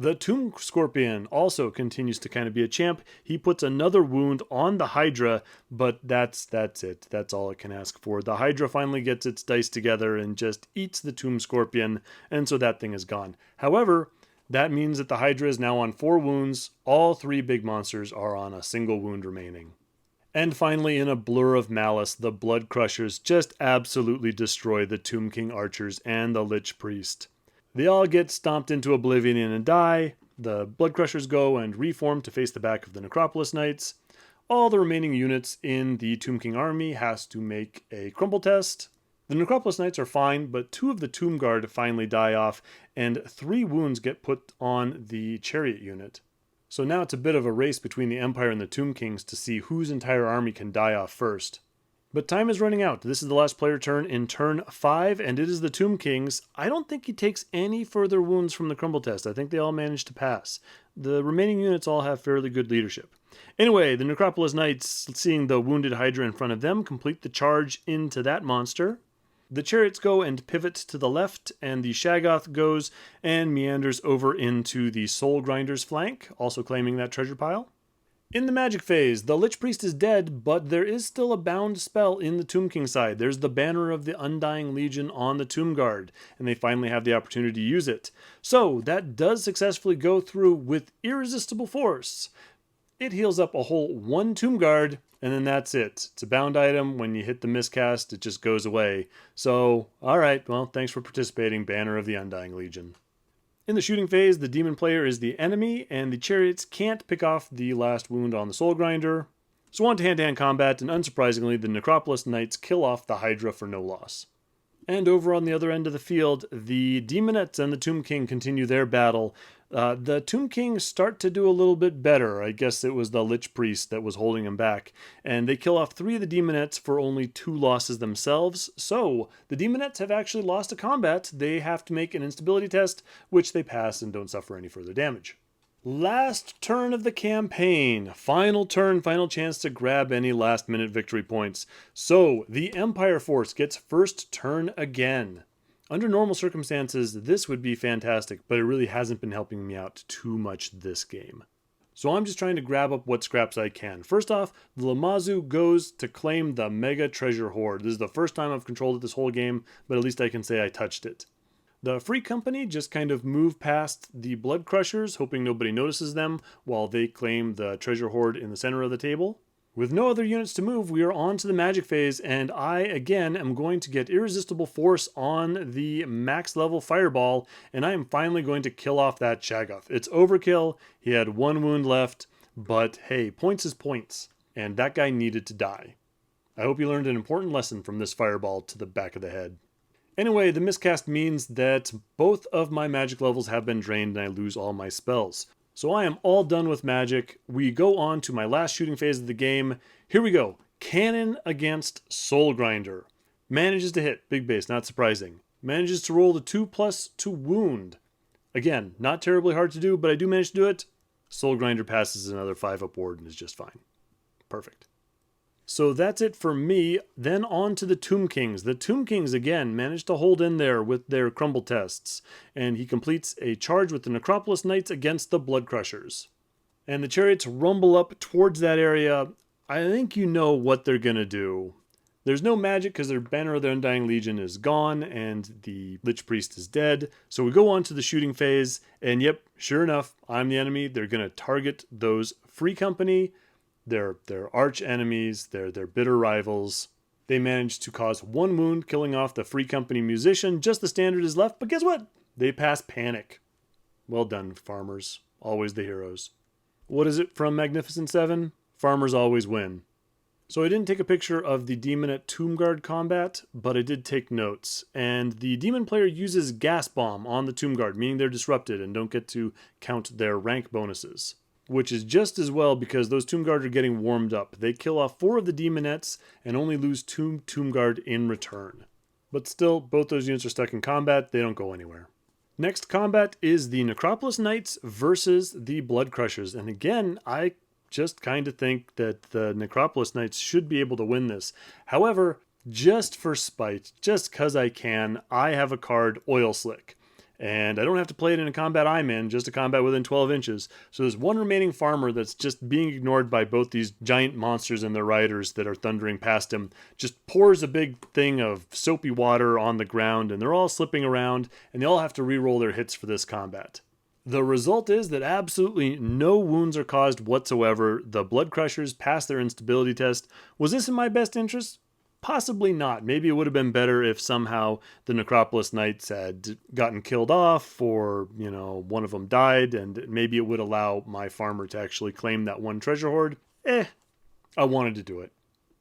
The Tomb Scorpion also continues to kind of be a champ. He puts another wound on the Hydra, but that's it. That's all it can ask for. The Hydra finally gets its dice together and just eats the Tomb Scorpion, and so that thing is gone. However, that means that the Hydra is now on 4 wounds. All 3 big monsters are on a single wound remaining. And finally, in a blur of malice, the Blood Crushers just absolutely destroy the Tomb King archers and the Lich Priest. They all get stomped into oblivion and die. The Blood Crushers go and reform to face the back of the Necropolis Knights. All the remaining units in the Tomb King army has to make a crumble test. The Necropolis Knights are fine, but 2 of the Tomb Guard finally die off, and 3 wounds get put on the Chariot unit. So now it's a bit of a race between the Empire and the Tomb Kings to see whose entire army can die off first. But time is running out. This is the last player turn in turn 5, and it is the Tomb Kings. I don't think he takes any further wounds from the crumble test. I think they all managed to pass. The remaining units all have fairly good leadership. Anyway, the Necropolis Knights, seeing the wounded Hydra in front of them, complete the charge into that monster. The chariots go and pivot to the left, and the Shoggoth goes and meanders over into the Soul Grinder's flank, also claiming that treasure pile. In the magic phase, the Lich Priest is dead, but there is still a bound spell in the Tomb King side. There's the Banner of the Undying Legion on the Tomb Guard, and they finally have the opportunity to use it. So that does successfully go through with irresistible force. It heals up a whole 1 Tomb Guard, and then that's it. It's a bound item. When you hit the miscast, it just goes away. So, alright, well, thanks for participating, Banner of the Undying Legion. In the shooting phase, the demon player is the enemy, and the chariots can't pick off the last wound on the Soul Grinder. So on to hand-to-hand combat, and unsurprisingly, the Necropolis Knights kill off the Hydra for no loss. And over on the other end of the field, the Demonettes and the Tomb King continue their battle. The Tomb King start to do a little bit better. I guess it was the Lich Priest that was holding him back. And they kill off 3 of the Demonettes for only 2 losses themselves. So the Demonettes have actually lost a combat. They have to make an instability test, which they pass and don't suffer any further damage. Last turn of the campaign. Final turn, final chance to grab any last-minute victory points. So, the Empire Force gets first turn again. Under normal circumstances, this would be fantastic, but it really hasn't been helping me out too much this game. So I'm just trying to grab up what scraps I can. First off, the Lamazoo goes to claim the Mega Treasure Hoard. This is the first time I've controlled it this whole game, but at least I can say I touched it. The Free Company just kind of move past the Blood Crushers, hoping nobody notices them, while they claim the treasure hoard in the center of the table. With no other units to move, we are on to the magic phase, and I, again, am going to get Irresistible Force on the max level Fireball, and I am finally going to kill off that Shaggoth. It's overkill, he had 1 wound left, but hey, points is points, and that guy needed to die. I hope you learned an important lesson from this Fireball to the back of the head. Anyway, the miscast means that both of my magic levels have been drained and I lose all my spells. So I am all done with magic. We go on to my last shooting phase of the game. Here we go. Cannon against Soul Grinder. Manages to hit. Big base, not surprising. Manages to roll the 2+ to wound. Again, not terribly hard to do, but I do manage to do it. Soul Grinder passes another 5 up ward and is just fine. Perfect. So that's it for me. Then on to the Tomb Kings. The Tomb Kings, again, managed to hold in there with their crumble tests. And he completes a charge with the Necropolis Knights against the Blood Crushers. And the chariots rumble up towards that area. I think you know what they're going to do. There's no magic because their Banner of the Undying Legion is gone and the Lich Priest is dead. So we go on to the shooting phase. And yep, sure enough, I'm the enemy. They're going to target those Free Company. They're arch enemies, they're bitter rivals. They managed to cause 1 wound, killing off the Free Company musician. Just the standard is left, but guess what? They pass Panic. Well done, farmers. Always the heroes. What is it from Magnificent 7? Farmers always win. So I didn't take a picture of the demon at Tomb Guard combat, but I did take notes. And the demon player uses Gas Bomb on the Tomb Guard, meaning they're disrupted and don't get to count their rank bonuses. Which is just as well because those Tomb Guard are getting warmed up. They kill off 4 of the Demonettes and only lose 2 Tomb Guard in return. But still, both those units are stuck in combat. They don't go anywhere. Next combat is the Necropolis Knights versus the Blood Crushers. And again, I just kind of think that the Necropolis Knights should be able to win this. However, just for spite, just because I can, I have a card, Oil Slick. And I don't have to play it in a combat I'm in, just a combat within 12 inches. So there's one remaining farmer that's just being ignored by both these giant monsters and their riders that are thundering past him. Just pours a big thing of soapy water on the ground, and they're all slipping around, and they all have to re-roll their hits for this combat. The result is that absolutely no wounds are caused whatsoever. The Blood Crushers pass their instability test. Was this in my best interest? Possibly not. Maybe it would have been better if somehow the Necropolis Knights had gotten killed off or, one of them died, and maybe it would allow my farmer to actually claim that one treasure hoard. I wanted to do it.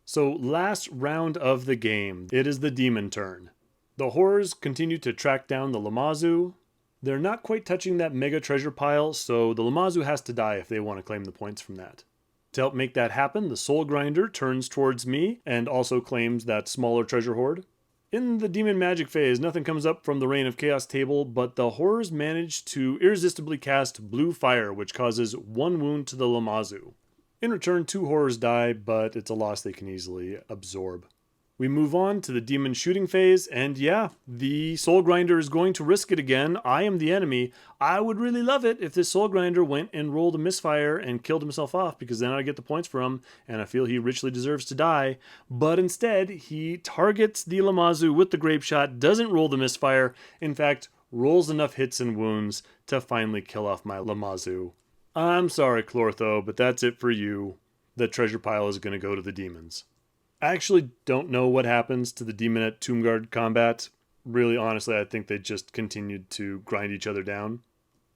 So last round of the game, it is the demon turn. The horrors continue to track down the Lamazoo. They're not quite touching that mega treasure pile, so the Lamazoo has to die if they want to claim the points from that. To help make that happen, the Soul Grinder turns towards me and also claims that smaller treasure hoard. In the Demon Magic phase, nothing comes up from the Reign of Chaos table, but the horrors manage to irresistibly cast Blue Fire, which causes 1 wound to the Lamazoo. In return, 2 horrors die, but it's a loss they can easily absorb. We move on to the Demon Shooting phase, and yeah, the Soul Grinder is going to risk it again. I am the enemy. I would really love it if this Soul Grinder went and rolled a misfire and killed himself off, because then I'd get the points for him, and I feel he richly deserves to die. But instead, he targets the Lamazoo with the Grape Shot, doesn't roll the misfire, in fact, rolls enough hits and wounds to finally kill off my Lamazoo. I'm sorry, Clortho, but that's it for you. The treasure pile is going to go to the demons. I actually don't know what happens to the Demonette Tomb Guard combat. Really, honestly, I think they just continued to grind each other down.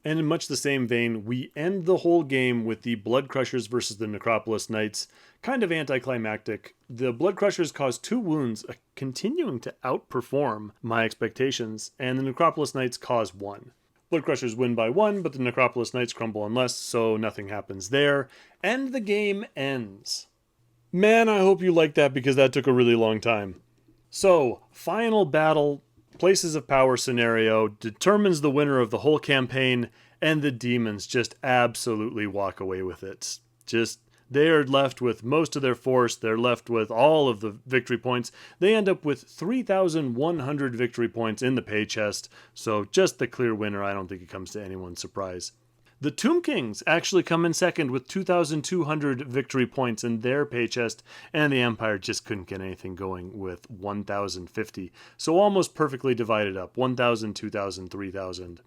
And in much the same vein, we end the whole game with the Blood Crushers versus the Necropolis Knights. Kind of anticlimactic. The Blood Crushers cause 2 wounds, continuing to outperform my expectations, and the Necropolis Knights cause 1. Blood Crushers win by 1, but the Necropolis Knights crumble on less, so nothing happens there. And the game ends. Man, I hope you liked that because that took a really long time. So, final battle, places of power scenario, determines the winner of the whole campaign, and the Daemons just absolutely walk away with it. Just, they are left with most of their force. They're left with all of the victory points. They end up with 3,100 victory points in the pay chest. So just the clear winner. I don't think it comes to anyone's surprise. The Tomb Kings actually come in second with 2,200 victory points in their pay chest, and the Empire just couldn't get anything going with 1,050. So almost perfectly divided up, 1,000, 2,000, 3,000.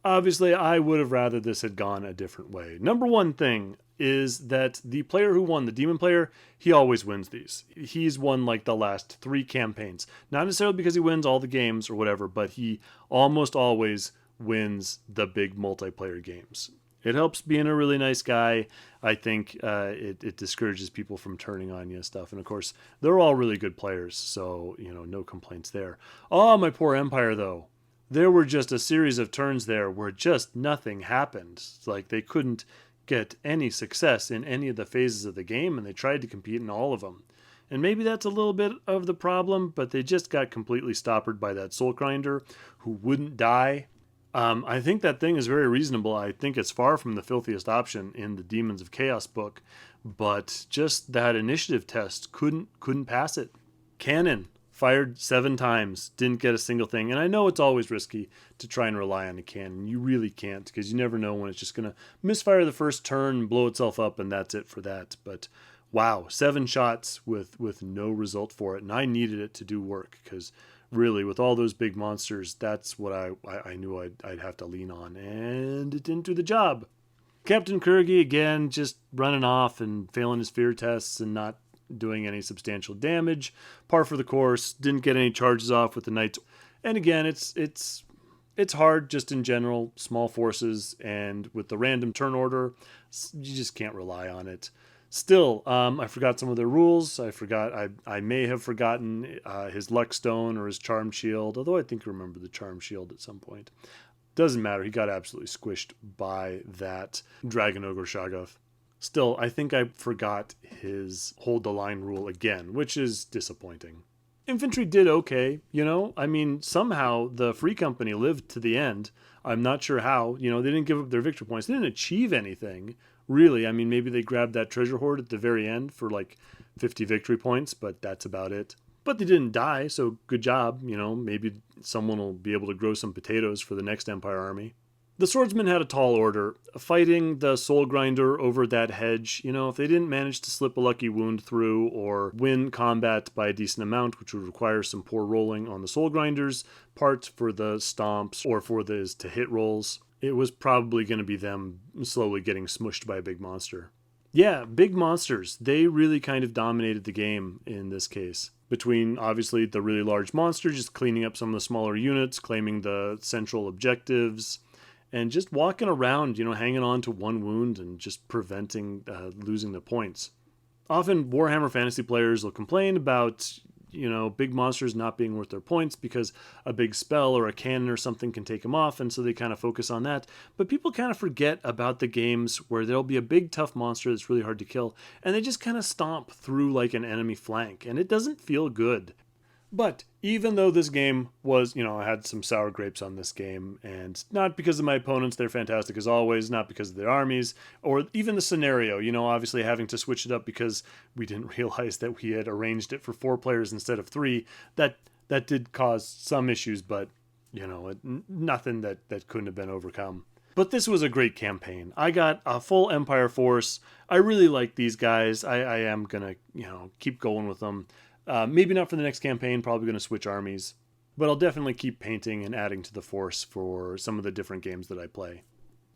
Obviously, I would have rather this had gone a different way. Number one thing is that the player who won, the Demon player, he always wins these. He's won like the last 3 campaigns. Not necessarily because he wins all the games or whatever, but he almost always wins the big multiplayer games. It helps being a really nice guy. I think it discourages people from turning on you and stuff. And of course, they're all really good players, so, no complaints there. Oh, my poor Empire, though. There were just a series of turns there where just nothing happened. It's like they couldn't get any success in any of the phases of the game, and they tried to compete in all of them. And maybe that's a little bit of the problem, but they just got completely stoppered by that soul grinder who wouldn't die. I think that thing is very reasonable. I think it's far from the filthiest option in the Demons of Chaos book, but just that initiative test couldn't pass it. Cannon fired 7 times, didn't get a single thing. And I know it's always risky to try and rely on a cannon. You really can't, because you never know when it's just going to misfire the first turn and blow itself up, and that's it for that. But wow, 7 shots with no result for it, and I needed it to do work, because really, with all those big monsters, that's what I knew I'd have to lean on, and it didn't do the job. Captain Kurgi, again, just running off and failing his fear tests and not doing any substantial damage. Par for the course, didn't get any charges off with the knights. And again, it's hard just in general, small forces, and with the random turn order, you just can't rely on it. Still, I forgot some of the rules. I may have forgotten his luck stone or his charm shield, although I think I remember the charm shield at some point. Doesn't matter. He got absolutely squished by that Dragon Ogre Shoggoth. Still, I think I forgot his hold the line rule again, which is disappointing. Infantry did okay, I mean, somehow the Free Company lived to the end. I'm not sure how. They didn't give up their victory points. They didn't achieve anything, really. I mean, maybe they grabbed that treasure hoard at the very end for like 50 victory points, but that's about it. But they didn't die, so good job. Maybe someone will be able to grow some potatoes for the next Empire army. The swordsmen had a tall order, fighting the soul grinder over that hedge. If they didn't manage to slip a lucky wound through or win combat by a decent amount, which would require some poor rolling on the soul grinders, part for the stomps or for the to hit rolls, it was probably going to be them slowly getting smushed by a big monster. Yeah, big monsters. They really kind of dominated the game in this case. Between, obviously, the really large monster, just cleaning up some of the smaller units, claiming the central objectives, and just walking around, hanging on to one wound and just preventing losing the points. Often Warhammer Fantasy players will complain about, big monsters not being worth their points because a big spell or a cannon or something can take them off, and so they kind of focus on that. But people kind of forget about the games where there'll be a big tough monster that's really hard to kill, and they just kind of stomp through like an enemy flank, and it doesn't feel good. But even though this game was, I had some sour grapes on this game, and not because of my opponents, they're fantastic as always, not because of their armies, or even the scenario, obviously having to switch it up because we didn't realize that we had arranged it for 4 players instead of 3. That did cause some issues, but, nothing that couldn't have been overcome. But this was a great campaign. I got a full Empire force. I really like these guys. I am going to, keep going with them. Maybe not for the next campaign, probably going to switch armies, but I'll definitely keep painting and adding to the force for some of the different games that I play.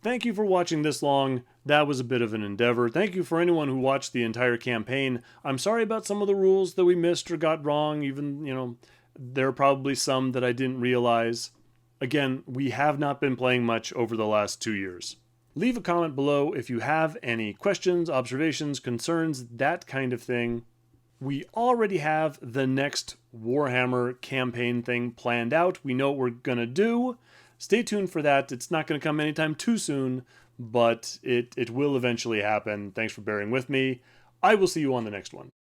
Thank you for watching this long. That was a bit of an endeavor. Thank you for anyone who watched the entire campaign. I'm sorry about some of the rules that we missed or got wrong. Even, there are probably some that I didn't realize. Again, we have not been playing much over the last 2 years. Leave a comment below if you have any questions, observations, concerns, that kind of thing. We already have the next Warhammer campaign thing planned out. We know what we're going to do. Stay tuned for that. It's not going to come anytime too soon, but it will eventually happen. Thanks for bearing with me. I will see you on the next one.